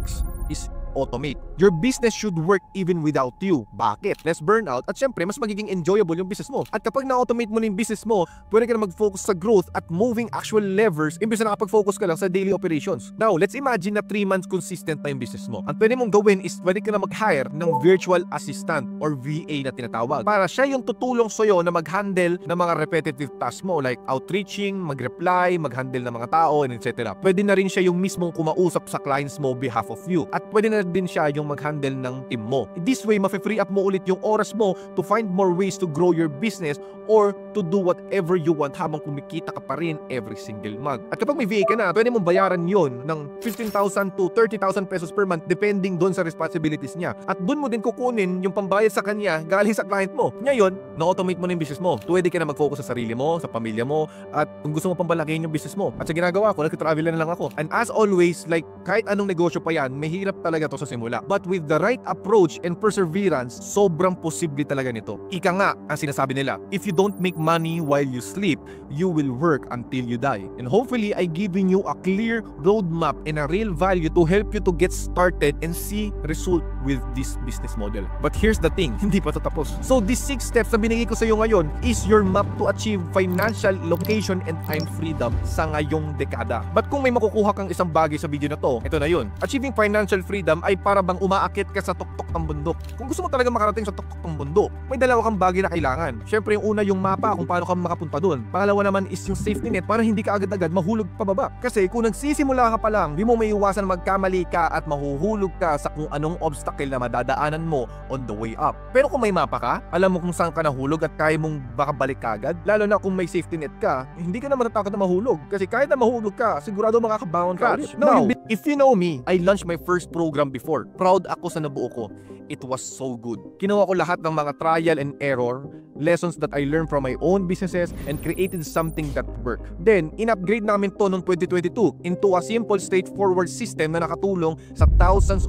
Speaker 1: is automate. Your business should work even without you. Bakit? Less burnout at syempre mas magiging enjoyable yung business mo. At kapag na-automate mo na yung business mo, pwede ka na mag-focus sa growth at moving actual levers imbes na nakapag-focus ka lang sa daily operations. Now, let's imagine na 3 months consistent na yung business mo. Ang pwede mong gawin is pwede ka na mag-hire ng virtual assistant or VA na tinatawag para siya yung tutulong sa'yo na mag-handle ng mga repetitive tasks mo like outreaching, mag-reply, mag-handle ng mga tao, and etc. Pwede na rin siya yung mismong kumausap sa clients mo behalf of you. At pwede na din siya yung mag-handle ng team mo. This way, mafe-free up mo ulit yung oras mo to find more ways to grow your business or to do whatever you want habang kumikita ka pa rin every single month. At kapag may VA ka na, pwede mong bayaran yon ng 15,000 to 30,000 pesos per month depending doon sa responsibilities niya. At doon mo din kukunin yung pambayad sa kanya galing sa client mo. Ngayon, na-automate mo na yung business mo. Pwede ka na mag-focus sa sarili mo, sa pamilya mo, at kung gusto mo pambalakihin yung business mo. At sa ginagawa ko, nag-travel na lang ako. And as always, like kahit anong negosyo pa yan, mahirap talaga to sa simula. But with the right approach and perseverance, sobrang posible talaga nito. Ika nga, ang sinasabi nila, if you don't make money while you sleep, you will work until you die. And hopefully, I giving you a clear roadmap and a real value to help you to get started and see result with this business model. But here's the thing, hindi pa ito tapos. So these 6 steps na binigay ko sa iyo ngayon is your map to achieve financial, location, and time freedom sa ngayong dekada. But kung may makukuha kang isang bagay sa video na to, ito na yun. Achieving financial freedom ay para bang umaakit ka sa tuktok ng bundok. Kung gusto mo talaga makarating sa tuktok ng bundok, may dalawa kang bagay na kailangan. Syempre yung una yung mapa kung paano ka makapunta doon. Pangalawa naman is yung safety net para hindi ka agad-agad mahulog pababa. Kasi kung nagsisimula ka pa lang, di mo may iwasan magkamali ka at mahuhulog ka sa kung anong obstacle na madadaanan mo on the way up. Pero kung may mapa ka, alam mo kung saan ka nahulog at kaya mong baka balik ka agad, lalo na kung may safety net ka, hindi ka na matatakot na mahulog. Kasi kahit na mahulog ka, sigurado makakabangon ka. Now, if you know me, I launched my first program before. Proud ako sa nabuo ko. It was so good. Kinuha ko lahat ng mga trial and error, lessons that I learned from my own businesses, and created something that worked. Then, in-upgrade namin to noong 2022 into a simple, straightforward system na nakatulong sa thousands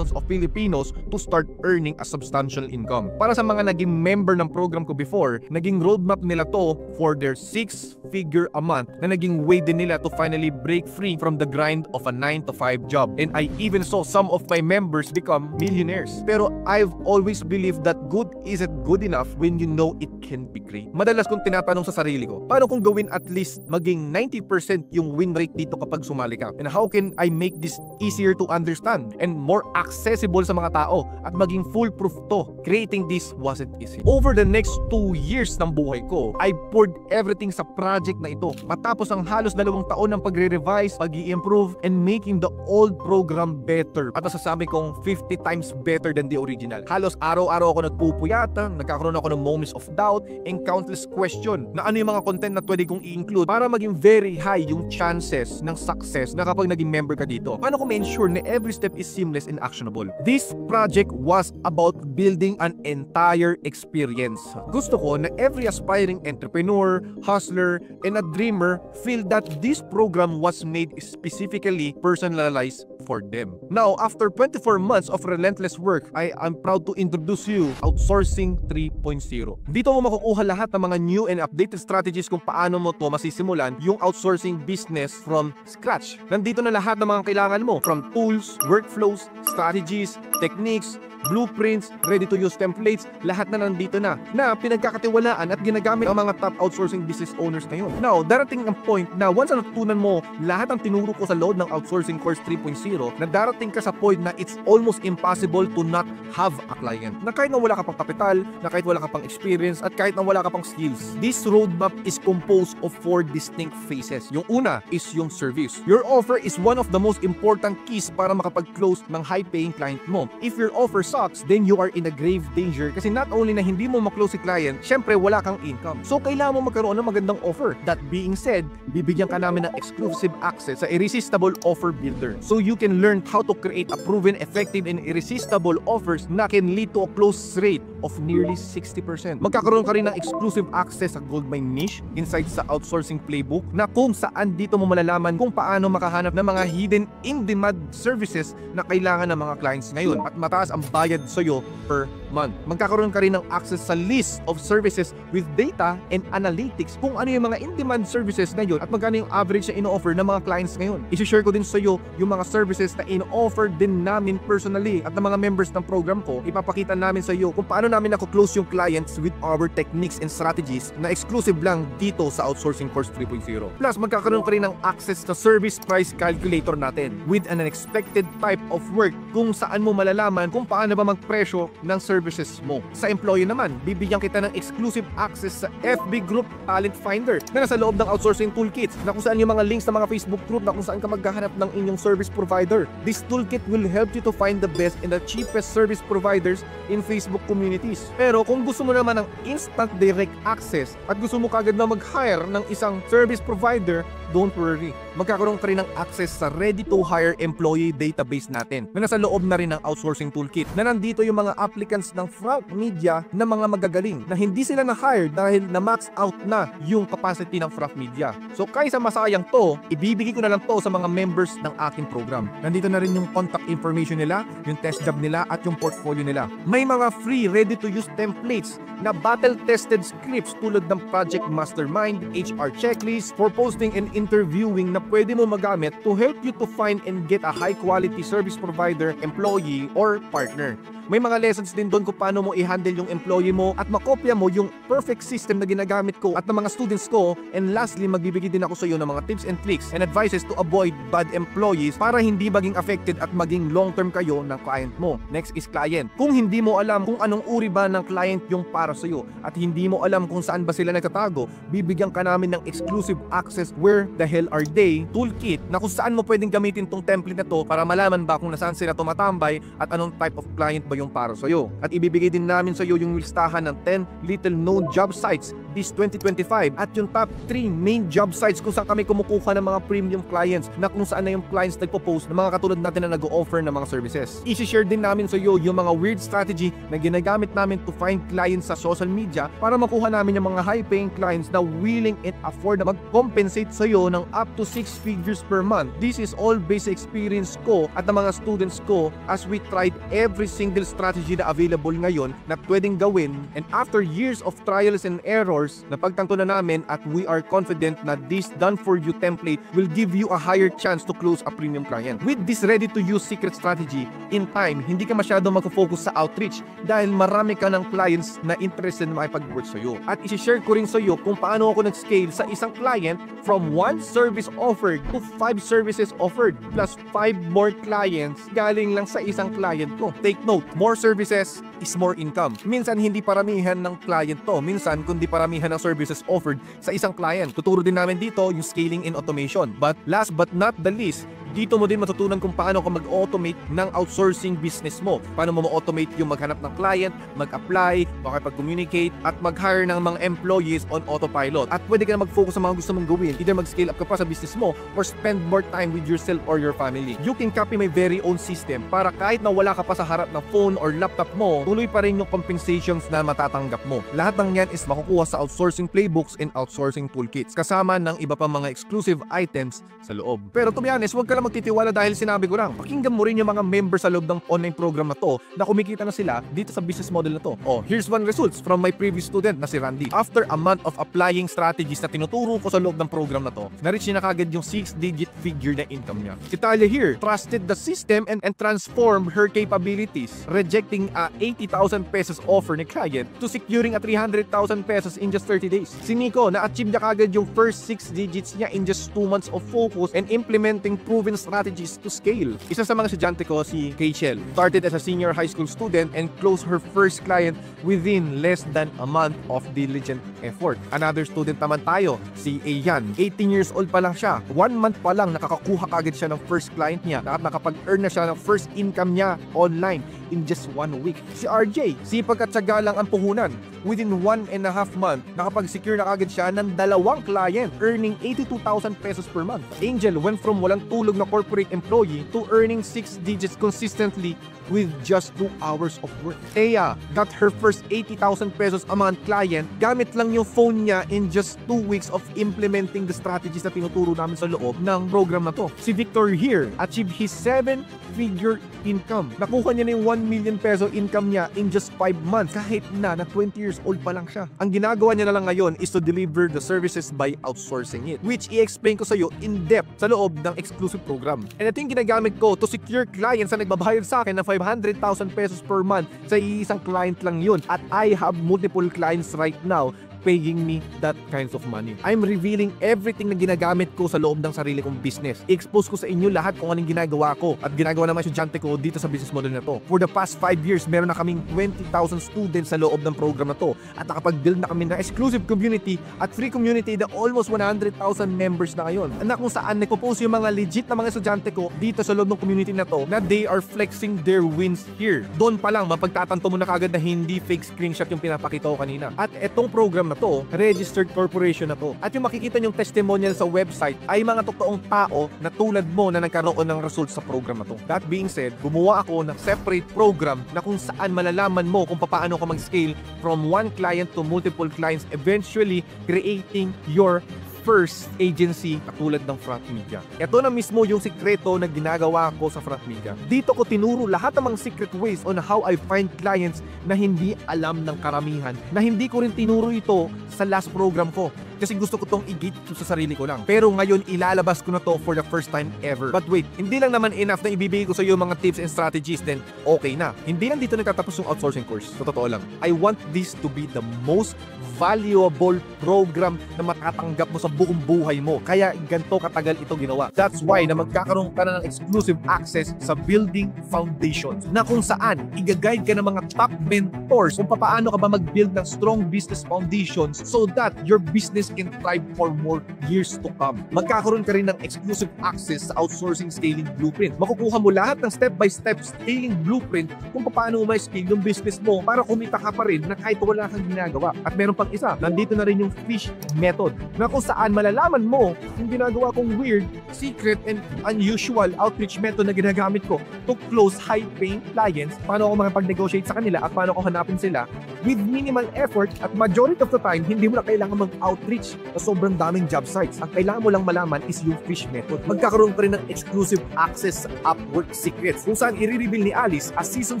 Speaker 1: of Filipinos to start earning a substantial income. Para sa mga naging member ng program ko before, naging roadmap nila to for their 6-figure a month na naging way din nila to finally break free from the grind of a 9-to-5 job. And I even saw some of my members become millionaires. Pero I've always believed that good isn't good enough when you know it can be great. Madalas kong tinatanong sa sarili ko, paano kung gawin at least maging 90% yung win rate dito kapag sumali ka? And how can I make this easier to understand and more accessible sa mga tao at maging foolproof to? Creating this wasn't easy. Over the next 2 years ng buhay ko, I poured everything sa project na ito. Matapos ang halos 2 taon ng pagre-revise, pag-i-improve, and making the old program better. At masasabi kong 50 times better than the original. Halos araw-araw ako nagpupuyatan, nagkakaroon ako ng moments of doubt and countless question na ano yung mga content na pwede kong i-include para maging very high yung chances ng success na kapag naging member ka dito. Paano ko ma-ensure na every step is seamless and actionable? This project was about building an entire experience. Gusto ko na every aspiring entrepreneur, hustler, and a dreamer feel that this program was made specifically personalized for them. Now, after 24 months of relentless work, I am proud to introduce you Outsourcing 3.0. Dito mo makukuha lahat ng mga new and updated strategies kung paano mo to masisimulan yung outsourcing business from scratch. Nandito na lahat ng mga kailangan mo, from tools, workflows, strategies, techniques, blueprints, ready-to-use templates, lahat na nandito na pinagkakatiwalaan at ginagamit ng mga top outsourcing business owners ngayon. Now, darating ang point na once na natutunan mo lahat ng tinuro ko sa loob ng Outsourcing Course 3.0, na darating ka sa point na it's almost impossible to not have a client. Na kahit na wala ka pang kapital, na kahit wala ka pang experience, at kahit na wala ka pang skills. This roadmap is composed of 4 distinct phases. Yung una is yung service. Your offer is one of the most important keys para makapag-close ng high-paying client mo. If your offer sucks, then you are in a grave danger kasi not only na hindi mo maklose si client, syempre wala kang income. So kailangan mo magkaroon ng magandang offer. That being said, bibigyan ka namin ng exclusive access sa Irresistible Offer Builder. So you can learn how to create a proven, effective, and irresistible offers na can lead to a close rate of nearly 60%. Magkakaroon ka rin ng exclusive access sa Goldmine Niche inside sa Outsourcing Playbook na kung saan dito mo malalaman kung paano makahanap ng mga hidden in-demand services na kailangan ng mga clients ngayon at mataas ang bayad sa'yo per month. Magkakaroon ka rin ng access sa list of services with data and analytics kung ano yung mga in-demand services ngayon at magkano yung average na ino-offer ng mga clients ngayon. I-share ko din sa'yo yung mga services na ino-offer din namin personally at ng mga members ng program ko. Ipapakita namin sa'yo kung paano namin ako-close yung clients with our techniques and strategies na exclusive lang dito sa Outsourcing Course 3.0. Plus, magkakaroon ka rin ng access sa service price calculator natin with an unexpected type of work kung saan mo malalaman kung paano ba magpresyo ng services mo. Sa employee naman, bibigyan kita ng exclusive access sa FB Group Talent Finder na nasa loob ng Outsourcing Toolkit na kung saan yung mga links ng mga Facebook group na kung saan ka maghahanap ng inyong service provider. This toolkit will help you to find the best and the cheapest service providers in Facebook communities. Pero kung gusto mo naman ng instant direct access at gusto mo kagad na mag-hire ng isang service provider, don't worry. Magkakaroon ka rin ng access sa ready-to-hire employee database natin na nasa loob na rin ng Outsourcing Toolkit na nandito yung mga applicants ng front media na mga magagaling na hindi sila na-hire dahil na-max out na yung capacity ng front media. So kaysa masayang to, ibibigay ko na lang to sa mga members ng aking program. Nandito na rin yung contact information nila, yung test job nila at yung portfolio nila. May mga free ready-to-use templates na battle-tested scripts tulad ng Project Mastermind, HR checklist for posting and interviewing na pwede mo magamit to help you to find and get a high-quality service provider, employee, or partner. May mga lessons din doon kung paano mo i-handle yung employee mo at makopya mo yung perfect system na ginagamit ko at ng mga students ko. And lastly, magbibigay din ako sa iyo ng mga tips and tricks and advices to avoid bad employees para hindi maging affected at maging long-term kayo ng client mo. Next is client. Kung hindi mo alam kung anong uri ba ng client yung para sa iyo at hindi mo alam kung saan ba sila nagtatago, bibigyan ka namin ng exclusive access Where the Hell Are They toolkit na kung saan mo pwedeng gamitin tong template na to para malaman ba kung nasaan sila tumatambay at anong type of client ba yung para sa iyo. At ibibigay din namin sa iyo yung listahan ng 10 little known job sites this 2025 at yung top 3 main job sites kung saan kami kumukuha ng mga premium clients na kung saan na yung clients nagpo-post ng mga katulad natin na nag-o-offer ng mga services. I-share din namin sa iyo yung mga weird strategy na ginagamit namin to find clients sa social media para makuha namin yung mga high-paying clients na willing and afford na mag-compensate sa iyo ng up to 6 figures per month. This is all based experience ko at ng mga students ko as we tried every single strategy na available ngayon na pwedeng gawin, and after years of trials and errors, napagtanto na namin at we are confident na this done for you template will give you a higher chance to close a premium client. With this ready-to-use secret strategy, in time, hindi ka masyado mag-focus sa outreach dahil marami ka ng clients na interested na makipag-work sa iyo. At isi-share ko rin sa iyo kung paano ako nag-scale sa isang client from 1 service offered to 5 services offered plus 5 more clients galing lang sa isang client ko. Take note, more services is more income. Minsan hindi paramihan ng client to, minsan kundi paramihan ng services offered sa isang client. Tuturo din namin dito yung scaling and automation. But last but not the least, Dito mo din matutunan kung paano ka mag-automate ng outsourcing business mo. Paano mo ma-automate yung maghanap ng client, mag-apply, makipag-communicate, at mag-hire ng mga employees on autopilot. At pwede ka na mag-focus sa mga gusto mong gawin. Either mag-scale up ka pa sa business mo or spend more time with yourself or your family. You can copy my very own system para kahit na wala ka pa sa harap ng phone or laptop mo, tuloy pa rin yung compensations na matatanggap mo. Lahat ng yan is makukuha sa outsourcing playbooks and outsourcing toolkits, kasama ng iba pa mga exclusive items sa loob. Pero to be honest, huwag ka lang magtitiwala dahil sinabi ko lang. Pakinggan mo rin yung mga members sa loob ng online program na to na kumikita na sila dito sa business model na to. Oh, here's one results from my previous student na si Randy. After a month of applying strategies na tinuturo ko sa loob ng program na to, na-reach niya na kagad yung 6-digit figure na income niya. Si Talia here trusted the system and transformed her capabilities, rejecting a 80,000 pesos offer ni client to securing a 300,000 pesos in just 30 days. Si Nico, na-achieve niya kagad yung first 6 digits niya in just 2 months of focus and implementing proven strategies to scale. Isa sa mga estudyante ko, si Rachel, started as a senior high school student and closed her first client within less than a month of diligent effort. Another student naman tayo, si Ayan. 18 years old pa lang siya. 1 month pa lang nakakakuha kagad siya ng first client niya at nakapag-earn na siya ng first income niya online in just 1 week. Si RJ, sipag at tiyaga lang ang puhunan. Within 1.5 month, nakapag-secure na kagad siya ng 2 client, earning 82,000 pesos per month. Angel went from walang tulog na corporate employee to earning 6 digits consistently with just 2 hours of work. Thea got her first 80,000 pesos a month client gamit lang yung phone niya in just 2 weeks of implementing the strategies na tinuturo namin sa loob ng program na to. Si Victor here achieved his 7-figure income. Nakuha niya na yung 1 million peso income niya in just 5 months kahit na 20 years old pa lang siya. Ang ginagawa niya na lang ngayon is to deliver the services by outsourcing it, which i-explain ko sa iyo in depth sa loob ng exclusive program. And ito yung ginagamit ko to secure clients na nagbabayad sa akin ng 500,000 pesos per month sa isang client lang yun. At I have multiple clients right now paying me that kinds of money. I'm revealing everything na ginagamit ko sa loob ng sarili kong business. I-expose ko sa inyo lahat kung anong ginagawa ko at ginagawa ng mga estudyante ko dito sa business model na to. For the past 5 years, meron na kaming 20,000 students sa loob ng program na to at nakapag-build na kami ng exclusive community at free community na almost 100,000 members na ngayon. Na kung saan nagpo-post yung mga legit na mga estudyante ko dito sa loob ng community na to na they are flexing their wins here. Doon pa lang, mapagtatanto mo na kagad na hindi fake screenshot yung pinapakita ko kanina. At etong program na to, registered corporation na to. At yung makikita nyong testimonial sa website ay mga totoong tao na tulad mo na nagkaroon ng results sa program na to. That being said, gumawa ako ng separate program na kung saan malalaman mo kung paano ka mag-scale from one client to multiple clients, eventually creating your first agency katulad ng Front Media. Ito na mismo yung sikreto na ginagawa ko sa Front Media. Dito ko tinuro lahat ng mga secret ways on how I find clients na hindi alam ng karamihan, na hindi ko rin tinuro ito sa last program ko. Kasi gusto ko tong i-gate sa sarili ko lang. Pero ngayon, ilalabas ko na to for the first time ever. But wait, hindi lang naman enough na ibibigay ko sa iyo mga tips and strategies, then okay na. Hindi lang dito nagtatapos yung outsourcing course. Sa totoo lang, I want this to be the most valuable program na matatanggap mo sa buong buhay mo. Kaya ganito katagal ito ginawa. That's why na magkakaroon ka na ng exclusive access sa Building Foundations, na kung saan i-guide ka ng mga top mentors kung paano ka ba mag-build ng strong business foundations so that your business can thrive for more years to come. Magkakaroon ka rin ng exclusive access sa outsourcing scaling blueprint. Makukuha mo lahat ng step-by-step scaling blueprint kung paano mo ma-scale yung business mo para kumita ka pa rin na kahit wala kang ginagawa. At meron pang isa, nandito na rin yung fish method, na kung saan malalaman mo yung ginagawa kong weird, secret, and unusual outreach method na ginagamit ko to close high-paying clients, paano ako makapag-negotiate sa kanila at paano ako hanapin sila with minimal effort, at majority of the time, hindi mo na kailangan mag-outreach sa sobrang daming job sites. Ang kailangan mo lang malaman is yung fish method. Magkakaroon pa rin ng exclusive access sa Upwork Secrets, kung saan i-reveal ni Alice as season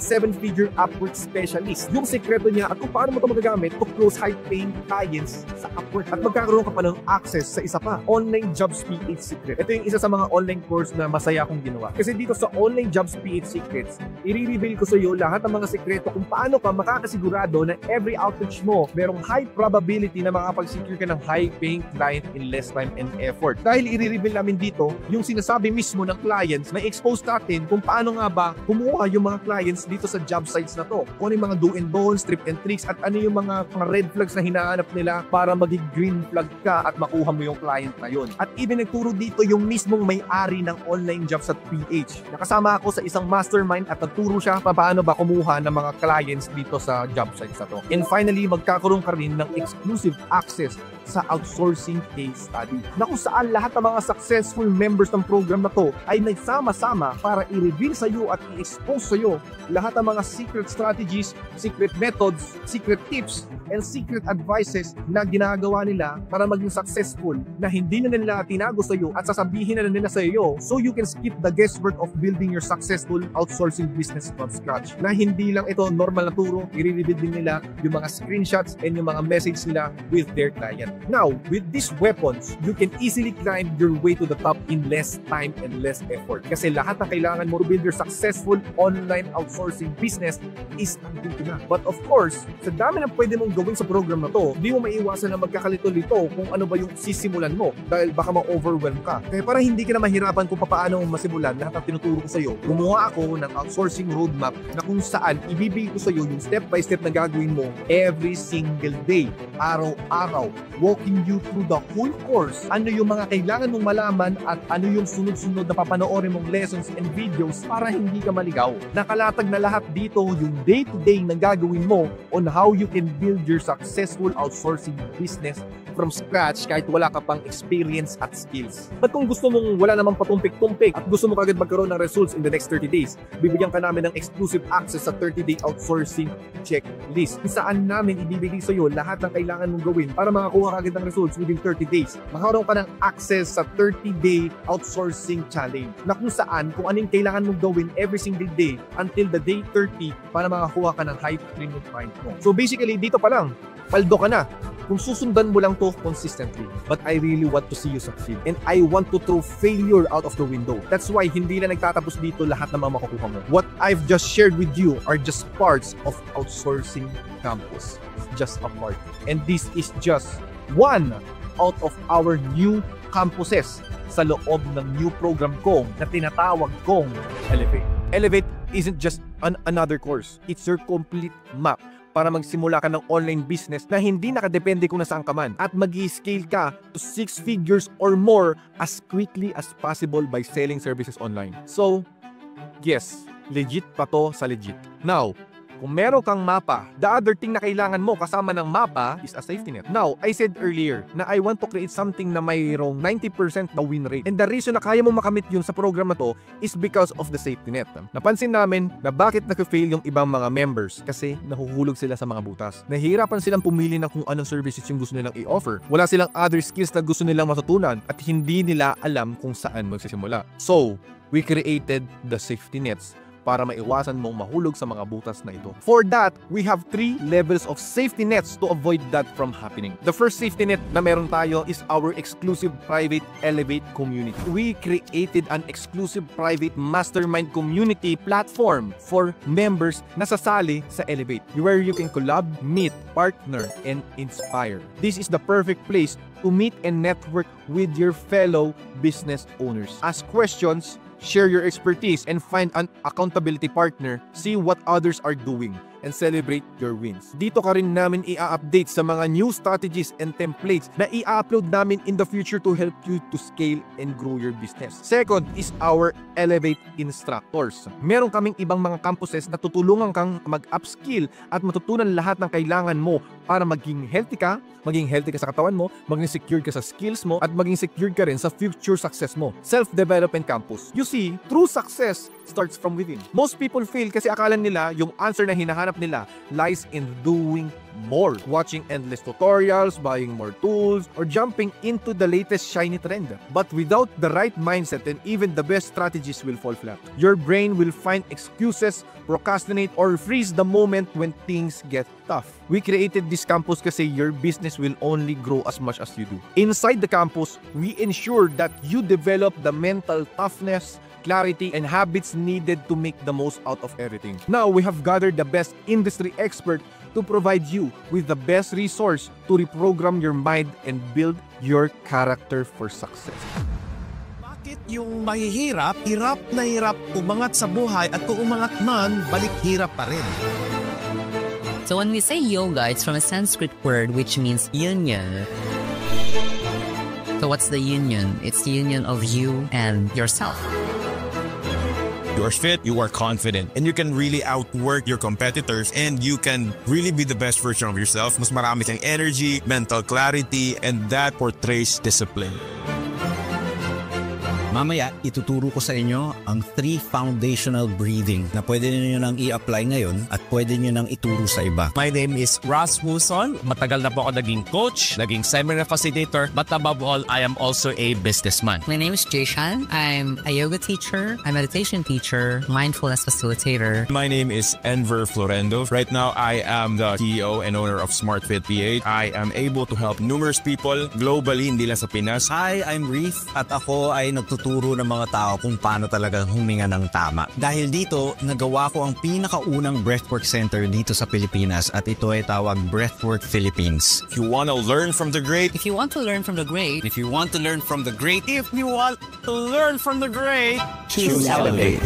Speaker 1: 7-figure Upwork specialist yung sekreto niya at kung paano mo ito magagamit to close high-paying clients sa Upwork. At magkakaroon ka pa ng access sa isa pa, Online Jobs PH Secret. Ito yung isa sa mga online course na masaya akong ginawa. Kasi dito sa Online Jobs PH Secrets, i-reveal ko sa iyo lahat ng mga sekreto kung paano ka makakasigurado na na every outreach mo, merong high probability na makapag-secure ka ng high-paying client in less time and effort. Dahil i-reveal namin dito yung sinasabi mismo ng clients na expose natin kung paano nga ba kumuha yung mga clients dito sa job sites na to. Kung ano yung mga do and don'ts, trip and tricks, at ano yung mga red flags na hinahanap nila para maging green flag ka at makuha mo yung client na yun. At even nagturo dito yung mismong may-ari ng online jobs at PH. Nakasama ako sa isang mastermind at nagturo siya paano ba kumuha ng mga clients dito sa job sites na to. And finally, magkakaroon ka rin ng exclusive access sa outsourcing case study na kung saan lahat ng mga successful members ng program na to ay nagsama-sama para i-reveal sa iyo at i-expose sa iyo lahat ng mga secret strategies, secret methods, secret tips, and secret advices na ginagawa nila para maging successful na hindi na nila tinago sa iyo at sasabihin na nila sa iyo so you can skip the guesswork of building your successful outsourcing business from scratch. Na hindi lang ito normal na turo, i-reveal din nila yung mga screenshots and yung mga message nila with their client. Now, with these weapons, you can easily climb your way to the top in less time and less effort. Kasi lahat ng kailangan mo to build your successful online outsourcing business is nandito na. But of course, sa dami ng pwede mong gawin sa program na to, di mo maiwasan na magkakalito-lito kung ano ba yung sisimulan mo dahil baka ma-overwhelm ka. Kaya para hindi ka na mahirapan kung paano masimulan lahat ng tinuturo ko sa iyo, gumawa ako ng outsourcing roadmap na kung saan ibibigay ko sa iyo yung step-by-step na gagawin mo every single day, araw-araw, walking you through the whole course, ano yung mga kailangan mong malaman at ano yung sunod-sunod na papanoorin mong lessons and videos para hindi ka maligaw. Nakalatag na lahat dito yung day-to-day na gagawin mo on how you can build your successful outsourcing business from scratch kahit wala ka pang experience at skills. At kung gusto mong wala namang patumpik-tumpik at gusto mo kagad magkaroon ng results in the next 30 days, bibigyan ka namin ng exclusive access sa 30-day outsourcing checklist kung saan namin ibibigay sa iyo lahat ng kailangan mong gawin para makakuha kagad ng results within 30 days. Makakaroon ka ng access sa 30-day outsourcing challenge na kung saan kung anong kailangan mong gawin every single day until the day 30 para makakuha ka ng high premium client mo. So basically, dito pa lang, paldo ka na kung susundan mo lang to consistently. But I really want to see you succeed. And I want to throw failure out of the window. That's why hindi na nagtatapos dito lahat ng mga makukuha mo. What I've just shared with you are just parts of Outsourcing Campus. It's just a part. And this is just one out of our new campuses sa loob ng new program ko na tinatawag kong Elevate. Elevate isn't just another course. It's your complete map para magsimula ka ng online business na hindi nakadepende kung nasaan ka man at mag-i-scale ka to 6 figures or more as quickly as possible by selling services online. So, yes, legit pa to sa legit. Now, kung meron kang mapa, the other thing na kailangan mo kasama ng mapa is a safety net. Now, I said earlier na I want to create something na mayroong 90% na win rate. And the reason na kaya mo makamit yun sa program na to is because of the safety net. Napansin namin na bakit nag-fail yung ibang mga members kasi nahuhulog sila sa mga butas. Nahihirapan silang pumili ng kung anong services yung gusto nilang i-offer. Wala silang other skills na gusto nilang matutunan at hindi nila alam kung saan magsisimula. So, we created the safety nets para maiwasan mong mahulog sa mga butas na ito. For that, we have 3 levels of safety nets to avoid that from happening. The first safety net na meron tayo is our exclusive private Elevate community. We created an exclusive private mastermind community platform for members na sasali sa Elevate, where you can collab, meet, partner, and inspire. This is the perfect place to meet and network with your fellow business owners. Ask questions, share your expertise, and find an accountability partner. See what others are doing and celebrate your wins. Dito ka rin namin i-update sa mga new strategies and templates na i-upload namin in the future to help you to scale and grow your business. Second is our Elevate Instructors. Meron kaming ibang mga campuses na tutulungan kang mag-upskill at matutunan lahat ng kailangan mo para maging healthy ka sa katawan mo, maging secured ka sa skills mo, at maging secured ka rin sa future success mo. Self-development campus. You see, true success starts from within. Most people fail kasi akala nila yung answer na hinahanap nila lies in doing more, watching endless tutorials, buying more tools, or jumping into the latest shiny trend. But without the right mindset, then even the best strategies will fall flat. Your brain will find excuses, procrastinate, or freeze the moment when things get tough. We created this campus kasi your business will only grow as much as you do. Inside the campus, we ensure that you develop the mental toughness, clarity, and habits needed to make the most out of everything. Now, we have gathered the best industry expert to provide you with the best resource to reprogram your mind and build your character for success.
Speaker 2: Bakit yung mahihirap, hirap na hirap umangat sa buhay at kung umangat man, balik hirap pa rin?
Speaker 3: So when we say yoga, it's from a Sanskrit word which means union. So what's the union? It's the union of you and yourself.
Speaker 4: You are fit, you are confident, and you can really outwork your competitors, and you can really be the best version of yourself. Mas marami kang energy, mental clarity, and that portrays discipline.
Speaker 5: Mamaya, ituturo ko sa inyo ang 3 foundational breathing na pwede niyo nang i-apply ngayon at pwede niyo nang ituro sa iba.
Speaker 2: My name is Ross Wilson. Matagal na po ako naging coach, naging seminar facilitator, but above all, I am also a businessman.
Speaker 3: My name is Jayshan. I'm a yoga teacher, a meditation teacher, mindfulness facilitator.
Speaker 4: My name is Enver Florendo. Right now, I am the CEO and owner of SmartFit PH. I am able to help numerous people globally, hindi lang sa Pinas.
Speaker 5: Hi, I'm Reef at ako ay nagtuturo ng mga tao kung paano talaga huminga ng tama. Dahil dito, nagawa ko ang pinakaunang breathwork center dito sa Pilipinas at ito ay tawag Breathwork Philippines.
Speaker 4: If you want to learn from the great,
Speaker 3: If you want to learn from the great,
Speaker 5: If you want to learn from the great,
Speaker 2: If you want to learn from the great,
Speaker 5: choose Elevate.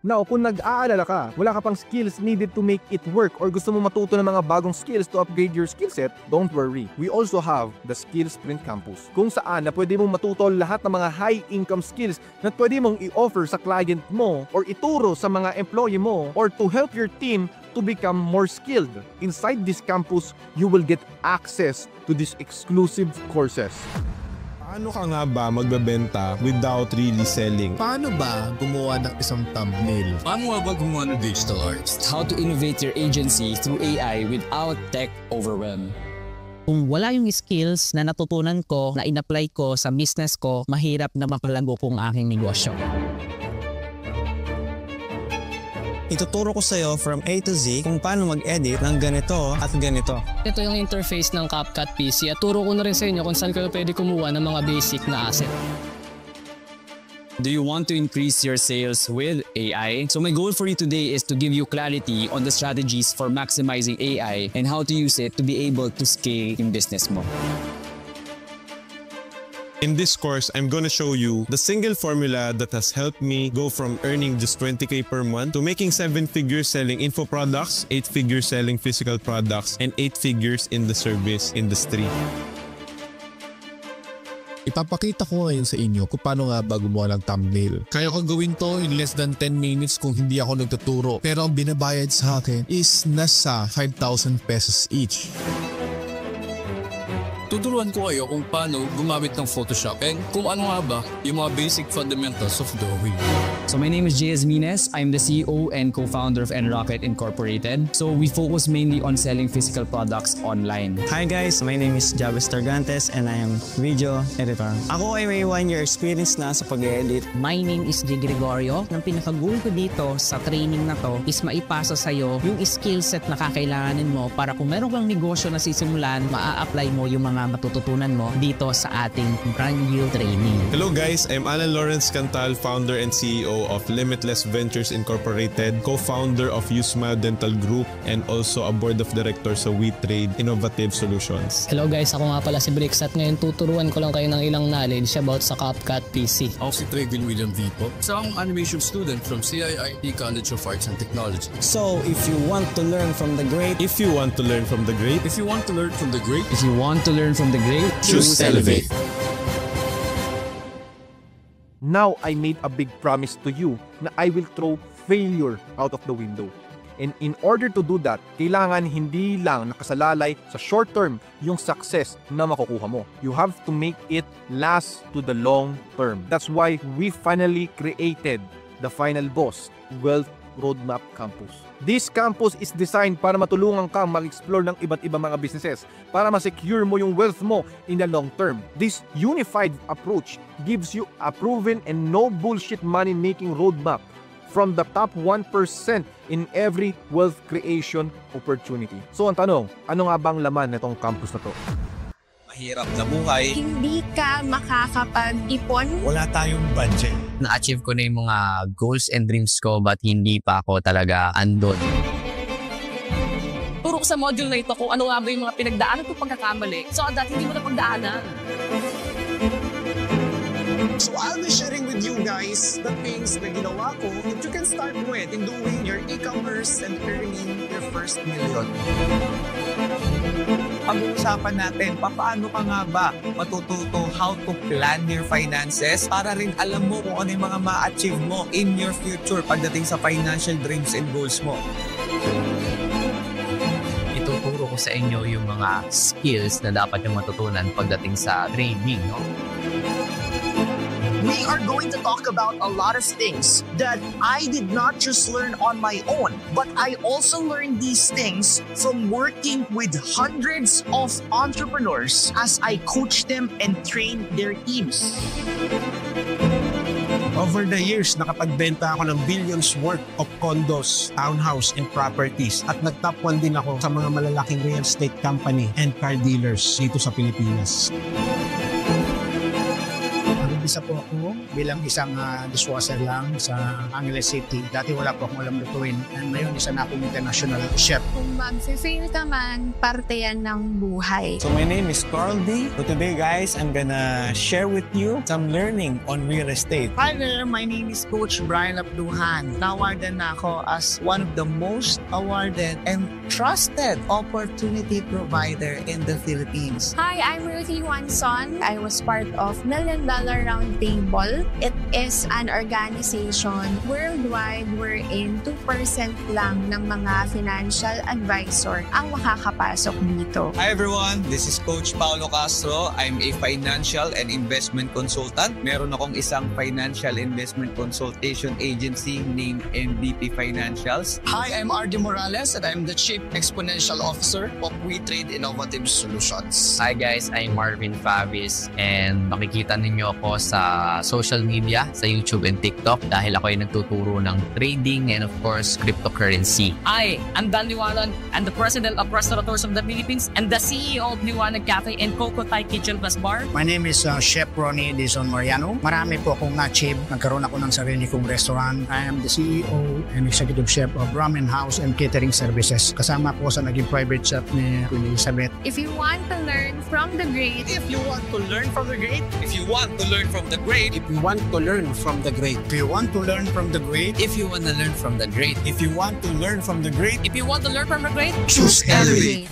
Speaker 1: Now, kung nag-aalala ka, wala ka pang skills needed to make it work or gusto mo matuto ng mga bagong skills to upgrade your skill set, don't worry. We also have the Skills Sprint Campus, kung saan na pwede mong matuto lahat ng mga high-income skills na pwede mong i-offer sa client mo or ituro sa mga employee mo or to help your team to become more skilled. Inside this campus, you will get access to these exclusive courses.
Speaker 6: Paano ka nga ba magbebenta without really selling?
Speaker 2: paano ba gumawa ng isang thumbnail?
Speaker 7: Paano nga ba gumawa ng digital arts? How to innovate your agency through AI without tech overwhelm?
Speaker 3: kung wala yung skills na natutunan ko, na in-apply ko sa business ko, mahirap na mapalago kong aking negosyo.
Speaker 5: Ituturo ko sa iyo from A to Z kung paano mag-edit ng ganito at ganito.
Speaker 8: Ito yung interface ng CapCut PC at turo ko na rin sa inyo kung saan kayo pwede kumuha ng mga basic na asset.
Speaker 7: Do you want to increase your sales with AI? So my goal for you today is to give you clarity on the strategies for maximizing AI and how to use it to be able to scale yung business mo.
Speaker 6: In this course, I'm gonna show you the single formula that has helped me go from earning just 20K per month to making 7 figures selling info products, 8 figures selling physical products, and 8 figures in the service industry.
Speaker 9: Ipapakita ko ngayon sa inyo kung paano nga ba gumawa ng thumbnail. Kaya ko gawin to in less than 10 minutes kung hindi ako nagtuturo. Pero ang binabayad sa akin is nasa 5,000 pesos each.
Speaker 7: Tuturuan ko kayo kung paano gumamit ng Photoshop and kung ano nga ba yung mga basic fundamentals of drawing. So my name is J.S. Mines. I'm the CEO and co-founder of Enrocket Incorporated. So we focus mainly on selling physical products online.
Speaker 5: Hi guys, my name is Javis Targantes and I am video editor. Ako ay may 1 year experience na sa pag-edit.
Speaker 3: My name is J. Gregorio. Ang pinaka-goal ko dito sa training na to is maipasa sa'yo yung skill set na kakailanganin mo para kung meron kang negosyo na sisimulan, maa-apply mo yung mga matututunan mo dito sa ating brand new training.
Speaker 6: Hello guys, I'm Alan Lawrence Cantal, founder and CEO of Limitless Ventures Incorporated, co-founder of USmile Dental Group, and also a board of directors sa WeTrade Innovative Solutions.
Speaker 8: Hello guys, ako nga pala si Brix at ngayon tuturuan ko lang kayo ng ilang knowledge about sa CapCut PC.
Speaker 7: Ako si Trevin William Vipo, isang animation student from CIIT College of Arts and Technology.
Speaker 5: So if you want to learn from the great,
Speaker 6: If you want to learn from the great,
Speaker 7: If you want to learn from the great,
Speaker 8: If you want to learn from the great,
Speaker 6: choose Elevate.
Speaker 1: Now I made a big promise to you na I will throw failure out of the window. And in order to do that, kailangan hindi lang nakasalalay sa short term yung success na makukuha mo. You have to make it last to the long term. That's why we finally created the Final Boss Wealth Roadmap Campus. This campus is designed para matulungan kang mag-explore ng iba't ibang mga businesses para ma-secure mo yung wealth mo in the long term. This unified approach gives you a proven and no bullshit money-making roadmap from the top 1% in every wealth creation opportunity. So ang tanong, ano nga bang laman nitong campus na to?
Speaker 5: mahirap na buhay,
Speaker 10: Hindi ka makakapag-ipon.
Speaker 5: wala tayong budget.
Speaker 3: Na-achieve ko na yung mga goals and dreams ko but hindi pa ako talaga andon.
Speaker 8: mo sa module na ito kung ano nga ba yung mga pinagdaanan kong pagkakamali so that hindi mo na pagdaanan.
Speaker 2: So I'll be sharing with you guys the things na ginawa ko that you can start with in doing your e-commerce and earning your first million.
Speaker 5: Pag-uusapan natin, paano ka nga ba matututo how to plan your finances para rin alam mo kung ano yung mga ma-achieve mo in your future pagdating sa financial dreams and goals mo.
Speaker 11: Ituturo ko sa inyo yung mga skills na dapat yung matutunan pagdating sa trading, no?
Speaker 12: We are going to talk about a lot of things that I did not just learn on my own, but I also learned these things from working with hundreds of entrepreneurs as I coach them and train their teams.
Speaker 2: Over the years, nakapagbenta ako ng billions worth of condos, townhouse, and properties. At nag-top 1 din ako sa mga malalaking real estate company and car dealers dito sa Pilipinas.
Speaker 13: Isa po ako bilang isang dishwasher lang sa Angeles City. Dati wala po akong alam lutuin. And ngayon, isa na akong international chef.
Speaker 10: Kung mag-fail ka man, parte yan ng buhay.
Speaker 5: So my name is Carl D. So today guys, I'm gonna share with you some learning on real estate.
Speaker 13: Hi there, my name is Coach Brian Abduhan. Nawardan na ako as one of the most awarded and trusted opportunity provider in the Philippines.
Speaker 10: Hi, I'm Ruthie Wanson. I was part of $1 Million Roundtable. It is an organization worldwide wherein 2% lang ng mga financial advisor ang makakapasok dito.
Speaker 5: Hi everyone, this is Coach Paulo Castro. I'm a financial and investment consultant. Meron akong isang financial investment consultation agency named MVP Financials.
Speaker 14: Hi, I'm RD Morales and I'm the Chief Exponential Officer of WeTrade Innovative Solutions.
Speaker 11: Hi guys, I'm Marvin Favis and makikita ninyo ako sa social media, sa YouTube and TikTok dahil ako ay nagtuturo ng trading and of course cryptocurrency.
Speaker 8: Hi, I'm Dan Liwanan. I'm the President of Restaurateurs of the Philippines and the CEO of Liwanag Cafe and Coco Thai Kitchen Plus Bar.
Speaker 13: My name is Chef Ronnie Dizon Mariano. Marami po akong na-achieve. Nagkaroon ako ng sarili kong restaurant. I am the CEO and Executive Chef of Ramen House and Catering Services. Kasama po sa naging private chef ni Queen Elizabeth.
Speaker 10: If you want to learn from the great,
Speaker 5: If you want to learn from the great, if you want to learn from the great,
Speaker 2: If you want to learn from the great,
Speaker 13: If you want to learn from the great,
Speaker 11: If you want to learn from the great,
Speaker 5: if you want to learn from the great,
Speaker 8: If you want to learn from the great,
Speaker 2: choose Elevate.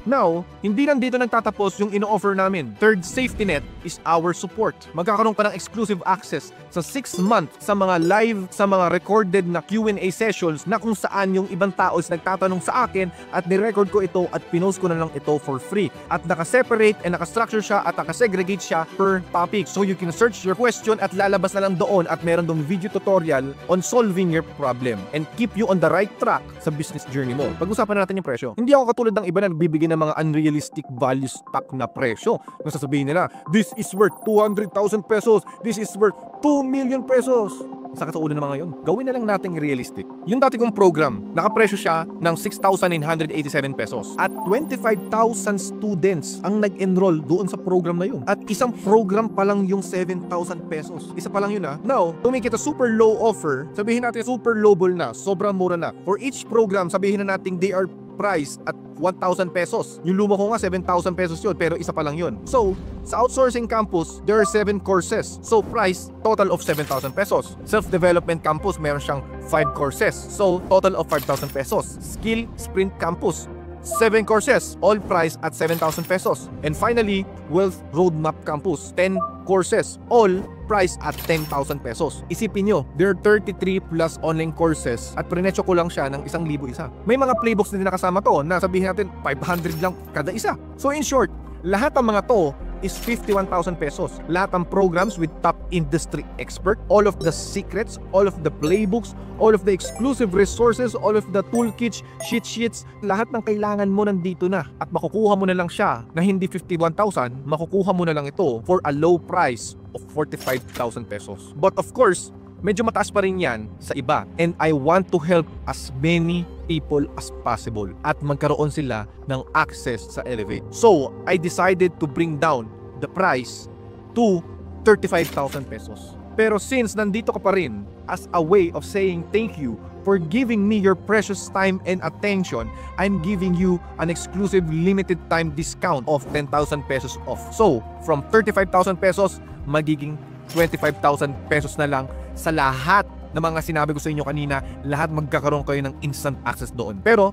Speaker 1: Now, hindi lang dito nagtatapos yung ino-offer namin. Third safety net is our support. Magkakaroon ka ng exclusive access sa 6 months sa mga live, sa mga recorded na Q&A sessions na kung saan yung ibang tao is nagtatanong sa akin at nirecord ko ito at pinost ko na lang ito for free. At nakaseparate and nakastructure siya at nakasegregate siya per topic. So you can search your question at lalabas na lang doon at meron dong video tutorial on solving your problem and keep you on the right track sa business journey mo. Pag-usapan natin yung presyo. Hindi ako katulad ng iba na nagbibigay ng mga unrealistic value stock na presyo. Nung sasabihin nila, this is worth 200,000 pesos, this is worth 2 million pesos. Sakit sa ulo ng mga yun. Gawin na lang nating realistic. Yung dati kong program, nakapresyo siya ng 6,987 pesos. At 25,000 students ang nag-enroll doon sa program na yun. At isang program pa lang yung 7,000 pesos. Isa pa lang yun Now, tumikita super low offer, sabihin natin super lowball na, sobrang mura na. For each program, sabihin na natin they are priced at 1,000 pesos. Yung luma ko nga 7,000 pesos yun, pero isa pa lang yun. So, sa outsourcing campus, there are 7 courses. So, price, total of 7,000 pesos. Self-development campus, meron siyang 5 courses. So, total of 5,000 pesos. Skill Sprint campus, 7 courses, all price at 7,000 pesos. And finally, Wealth Roadmap Campus, 10 courses, all price at 10,000 pesos. Isipin nyo, there are 33 plus online courses at prinetso ko lang siya ng 1,000 isa. May mga playbooks na din nakasama to na sabihin natin 500 lang kada isa. So in short, lahat ng mga to is 51,000 pesos. Lahat ng programs with top industry expert, all of the secrets, all of the playbooks, all of the exclusive resources, all of the toolkits, cheat sheets, lahat ng kailangan mo nandito na. At makukuha mo na lang siya na hindi 51,000, makukuha mo na lang ito for a low price of 45,000 pesos. But of course, medyo mataas pa rin yan sa iba. And I want to help as many people as possible at magkaroon sila ng access sa Elevate. So, I decided to bring down the price to 35,000 pesos. Pero since nandito ka pa rin as a way of saying thank you for giving me your precious time and attention. I'm giving you an exclusive limited time discount of 10,000 pesos off. So, from 35,000 pesos, magiging 25,000 pesos na lang sa lahat ng mga sinabi ko sa inyo kanina. Lahat magkakaroon kayo ng instant access doon. Pero,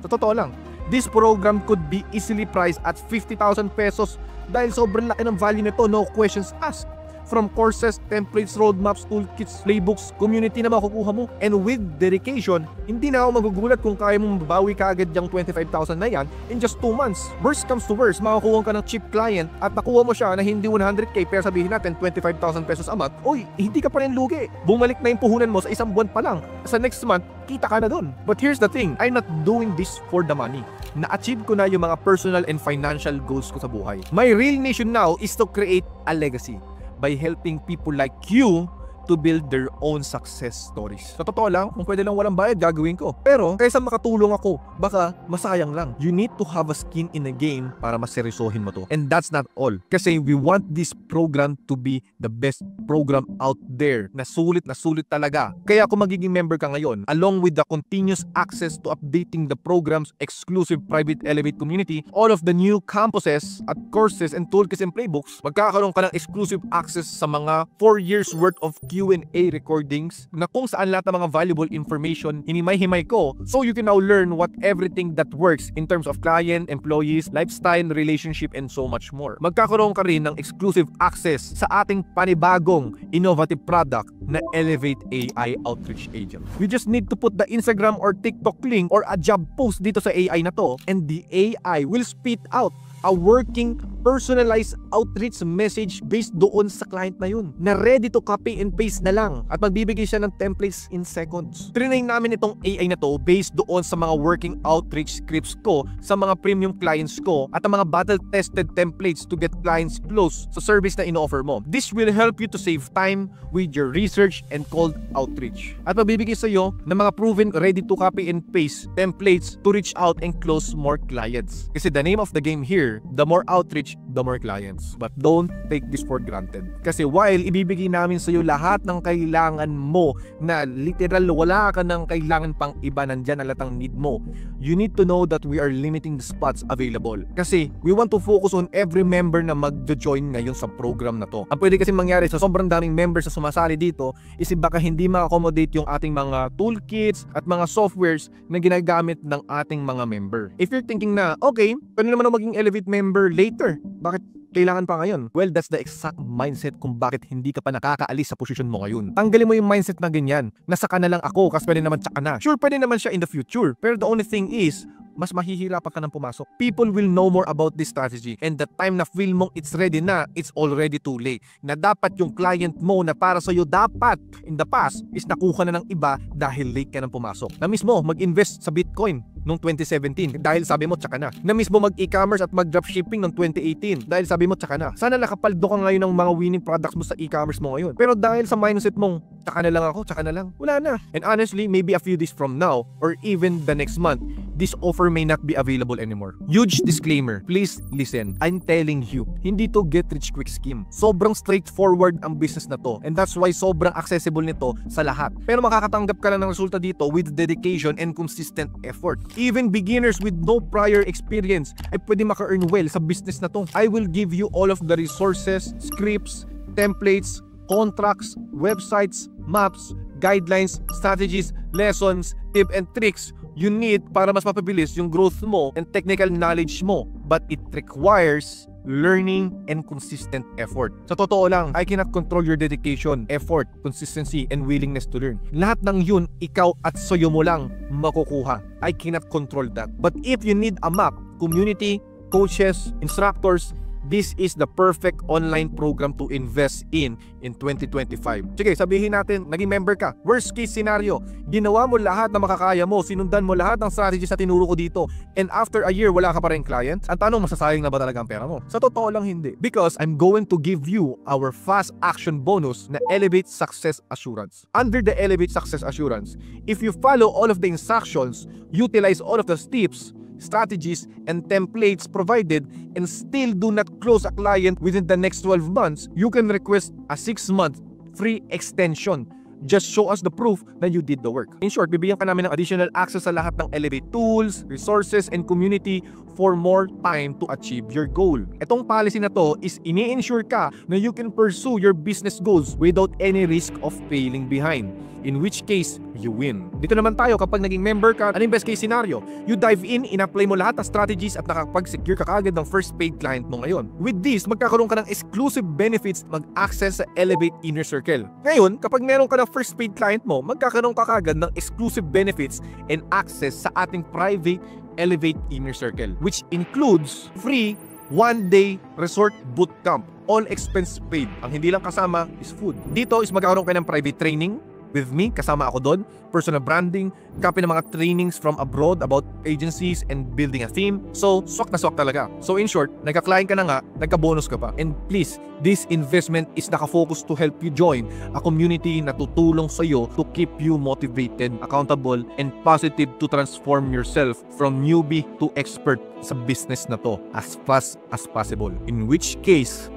Speaker 1: sa totoo lang, this program could be easily priced at 50,000 pesos dahil sobrang laki ng value nito, no questions asked. From courses, templates, roadmaps, toolkits, playbooks, community na makukuha mo. And with dedication, hindi na ako magugulat kung kaya mong mabawi ka agad yung 25,000 na yan in just 2 months. Worst comes to worst, makakuha ka ng cheap client at nakuha mo siya na hindi 100k pero sabihin natin 25,000 pesos a month. Uy, hindi ka pa rin lugi. Bumalik na yung puhunan mo sa isang buwan pa lang. Sa next month, kita ka na dun. But here's the thing, I'm not doing this for the money. Na-achieve ko na yung mga personal and financial goals ko sa buhay. My real mission now is to create a legacy by helping people like you to build their own success stories. Sa totoo lang, kung pwede lang walang bayad, gagawin ko. Pero, kaysa makatulong ako, baka masayang lang. You need to have a skin in the game para maseryosohin mo to. And that's not all. Kasi we want this program to be the best program out there. Na sulit talaga. Kaya kung magiging member ka ngayon, along with the continuous access to updating the program's exclusive private Elevate community, all of the new campuses at courses and toolkits and playbooks, magkakaroon ka ng exclusive access sa mga 4 years worth of Q&A recordings na kung saan lahat ng mga valuable information hinimay-himay ko, so you can now learn what everything that works in terms of client, employees, lifestyle, relationship, and so much more. Magkakaroon ka rin ng exclusive access sa ating panibagong innovative product na Elevate AI Outreach Agent. You just need to put the Instagram or TikTok link or a job post dito sa AI na to, and the AI will spit out a working, personalized outreach message based doon sa client na yun, na ready to copy and paste na lang at magbibigay siya ng templates in seconds. Trinay namin itong AI na to based doon sa mga working outreach scripts ko sa mga premium clients ko at ang mga battle-tested templates to get clients close sa service na in-offer mo. This will help you to save time with your research and cold outreach. At magbibigay sa iyo ng mga proven ready to copy and paste templates to reach out and close more clients. Kasi the name of the game here, the more outreach, the more clients. But don't take this for granted. Kasi while ibibigay namin sa iyo lahat ng kailangan mo, na literal wala ka ng kailangan pang iba, nandyan na lahat ang need mo, you need to know that we are limiting the spots available. Kasi we want to focus on every member na mag-join ngayon sa program na to. Ang pwede kasi mangyari sa sobrang daming members na sumasali dito is baka hindi ma-accommodate yung ating mga toolkits at mga softwares na ginagamit ng ating mga member. If you're thinking na, okay, pwede naman ako maging Elevate member later, bakit kailangan pa ngayon? Well, that's the exact mindset kung bakit hindi ka pa nakakaalis sa posisyon mo ngayon. Tanggalin mo yung mindset na ganyan, nasa ka na lang ako kasi pwede naman tsaka na. Sure, pwede naman siya in the future, pero the only thing is, mas mahihirapan ka nang pumasok. People will know more about this strategy, and the time na feel mong it's ready na, it's already too late. Na dapat yung client mo na para sa'yo dapat in the past is nakuha na ng iba dahil late ka nang pumasok. Na mismo mag-invest sa Bitcoin noong 2017 dahil sabi mo tsaka na. Na mismo mag-e-commerce at mag-dropshipping noong 2018 dahil sabi mo tsaka na. Sana nakapaldo ka ngayon ng mga winning products mo sa e-commerce mo ngayon. Pero dahil sa mindset mong tsaka na lang ako, tsaka na lang, wala na. And honestly, maybe a few days from now or even the next month, this offer may not be available anymore. Huge disclaimer, please listen. I'm telling you, hindi to get rich quick scheme. Sobrang straightforward ang business na to, and that's why sobrang accessible nito sa lahat. Pero makakatanggap ka lang ng resulta dito with dedication and consistent effort. Even beginners with no prior experience ay pwede maka-earn well sa business na to. I will give you all of the resources, scripts, templates, contracts, websites, maps, guidelines, strategies, lessons, tips and tricks you need para mas mapabilis yung growth mo and technical knowledge mo. But it requires learning and consistent effort. Sa totoo lang, I cannot control your dedication, effort, consistency, and willingness to learn. Lahat ng yun, ikaw at soyo mo lang makukuha. I cannot control that. But if you need a map, community, coaches, instructors, this is the perfect online program to invest in 2025. Sige, sabihin natin, naging member ka. Worst case scenario, ginawa mo lahat na makakaya mo, sinundan mo lahat ng strategies na tinuro ko dito, and after a year, wala ka pa rin client. Ang tanong, masasayang na ba talaga ang pera mo? Sa totoo lang, hindi. Because I'm going to give you our fast action bonus na Elevate Success Assurance. Under the Elevate Success Assurance, if you follow all of the instructions, utilize all of the tips, strategies, and templates provided, and still do not close a client within the next 12 months, you can request a 6-month free extension Just show us the proof na you did the work. In short, bibigyan ka namin ng additional access sa lahat ng Elevate tools, resources, and community for more time to achieve your goal. Itong policy na to is ini-ensure ka na you can pursue your business goals without any risk of failing behind. In which case, you win. Dito naman tayo kapag naging member ka, ano yung best case scenario? You dive in-apply mo lahat ng strategies at nakapag-secure ka kaagad ng first paid client mo ngayon. With this, magkakaroon ka ng exclusive benefits mag-access sa Elevate Inner Circle. Ngayon, kapag meron ka ng first paid client mo, magkakaroon ka kaagad ng exclusive benefits and access sa ating private Elevate Inner Circle, which includes free one-day resort bootcamp, all expense paid. Ang hindi lang kasama is food. Dito is magkakaroon kayo ng private training with me, kasama ako doon, personal branding, copy ng mga trainings from abroad about agencies and building a team. So, swak na swak talaga. So in short, nagka-client ka na nga, nagka-bonus ka pa. And please, this investment is nakafocus to help you join a community na tutulong sa iyo to keep you motivated, accountable, and positive to transform yourself from newbie to expert sa business na to as fast as possible. In which case,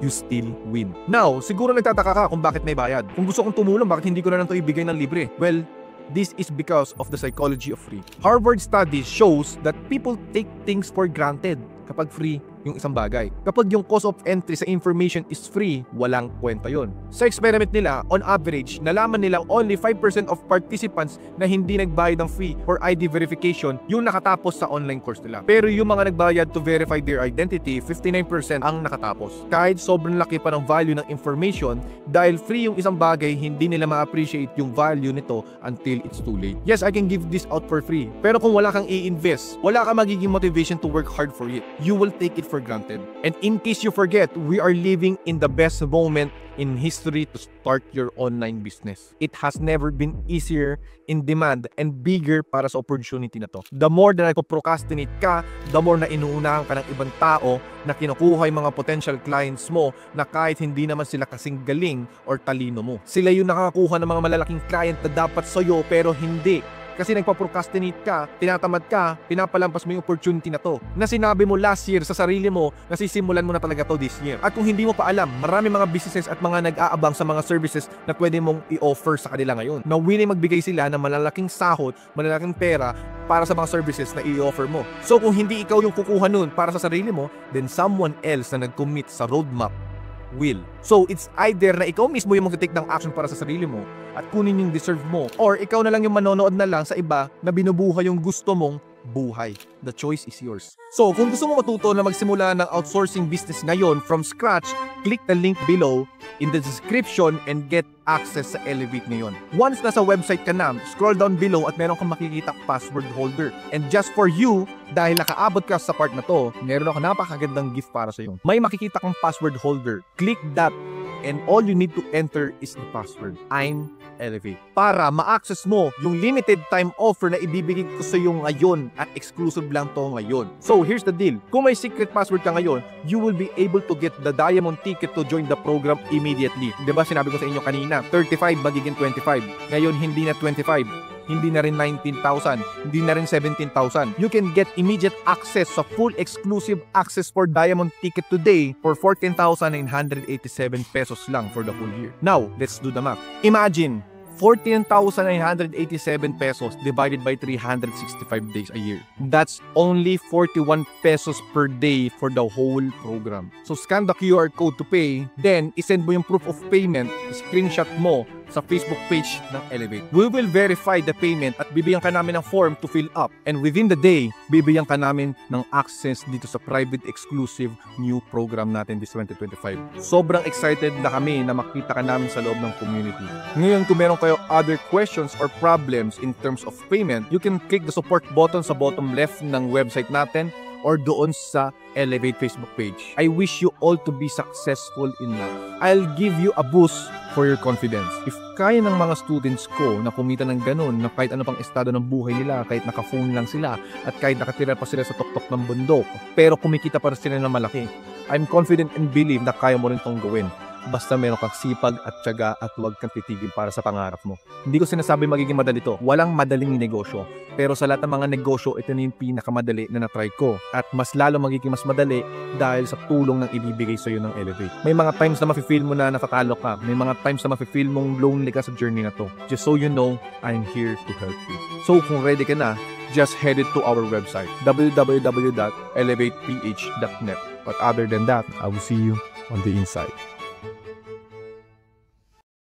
Speaker 1: you still win. Now, siguro nagtataka ka kung bakit may bayad. Kung gusto kong tumulong, bakit hindi ko na lang ito ibigay ng libre? Well, this is because of the psychology of free. Harvard studies shows that people take things for granted kapag free yung isang bagay. Kapag yung cost of entry sa information is free, walang kwenta yun. Sa experiment nila, on average, nalaman nilang only 5% of participants na hindi nagbayad ng fee for ID verification yung nakatapos sa online course nila. Pero yung mga nagbayad to verify their identity, 59% ang nakatapos. Kahit sobrang laki pa ng value ng information, dahil free yung isang bagay, hindi nila ma-appreciate yung value nito until it's too late. Yes, I can give this out for free. Pero kung wala kang i-invest, wala kang magiging motivation to work hard for it. You will take it for granted. And in case you forget, we are living in the best moment in history to start your online business. It has never been easier, in demand, and bigger para sa opportunity na to. The more na nagpo-procrastinate ka, the more na inuunahan ka ng ibang tao na kinukuha yung mga potential clients mo na kahit hindi naman sila kasing galing or talino mo. Sila yung nakakakuha ng mga malalaking client na dapat sa'yo pero hindi. Kasi nagpa-procrastinate ka, tinatamad ka, pinapalampas mo yung opportunity na to. Na sinabi mo last year sa sarili mo, nasisimulan mo na talaga to this year. At kung hindi mo pa alam, marami mga businesses at mga nag-aabang sa mga services na pwede mong i-offer sa kanila ngayon. Na willing magbigay sila ng malalaking sahod, malalaking pera para sa mga services na i-offer mo. So kung hindi ikaw yung kukuha nun para sa sarili mo, then someone else na nag-commit sa roadmap will. So it's either na ikaw mismo yung mag-take ng action para sa sarili mo at kunin yung deserve mo, or ikaw na lang yung manonood na lang sa iba na binubuhay yung gusto mong buhay. The choice is yours. So kung gusto mo matuto na magsimula ng outsourcing business ngayon from scratch, click the link below in the description and get access sa Elevate ngayon. Once nasa website ka na, scroll down below at meron kang makikita password holder. And just for you, dahil nakaabot ka sa part na to, meron ako napakagandang gift para sa iyo. May makikita kang password holder. Click that and all you need to enter is the password. I'm Elevate. Para ma-access mo yung limited time offer na ibibigay ko sa iyo ngayon at exclusive lang to ngayon. So here's the deal. Kung may secret password ka ngayon, you will be able to get the diamond ticket to join the program immediately. Diba sinabi ko sa inyo kanina, 35 magiging 25. Ngayon hindi na 25. Hindi na rin 19,000, hindi na rin 17,000. You can get immediate access sa full exclusive access for diamond ticket today for 14,987 pesos lang for the full year. Now, let's do the math. Imagine 14,987 pesos divided by 365 days a year. That's only 41 pesos per day for the whole program. So scan the QR code to pay, then isend mo yung proof of payment, screenshot mo sa Facebook page ng Elevate. We will verify the payment at bibigyan ka namin ng form to fill up. And within the day, bibigyan ka namin ng access dito sa private exclusive new program natin this 2025. Sobrang excited na kami na makita ka namin sa loob ng community. Ngayon, kung meron kayo other questions or problems in terms of payment, you can click the support button sa bottom left ng website natin or doon sa Elevate Facebook page. I wish you all to be successful in life. I'll give you a boost for your confidence. If kaya ng mga students ko na kumita ng ganun, na kahit ano pang estado ng buhay nila, kahit naka-phone lang sila, at kahit nakatira pa sila sa tuktok ng bundok, pero kumikita pa rin sila ng malaki, I'm confident and believe na kaya mo rin itong gawin. basta meron kang sipag at tiyaga at huwag kang titigil para sa pangarap mo. Hindi ko sinasabi magiging madali to. Walang madaling negosyo. Pero sa lahat ng mga negosyo, ito na yung pinakamadali na na-try ko. At mas lalo magiging mas madali dahil sa tulong ng ibibigay sa'yo ng Elevate. May mga times na mafe-feel mo na natatalo ka. May mga times na mafe-feel mong lonely ka sa journey na to. Just so you know, I'm here to help you. So kung ready ka na, just head it to our website, www.elevateph.net. But other than that, I will see you on the inside.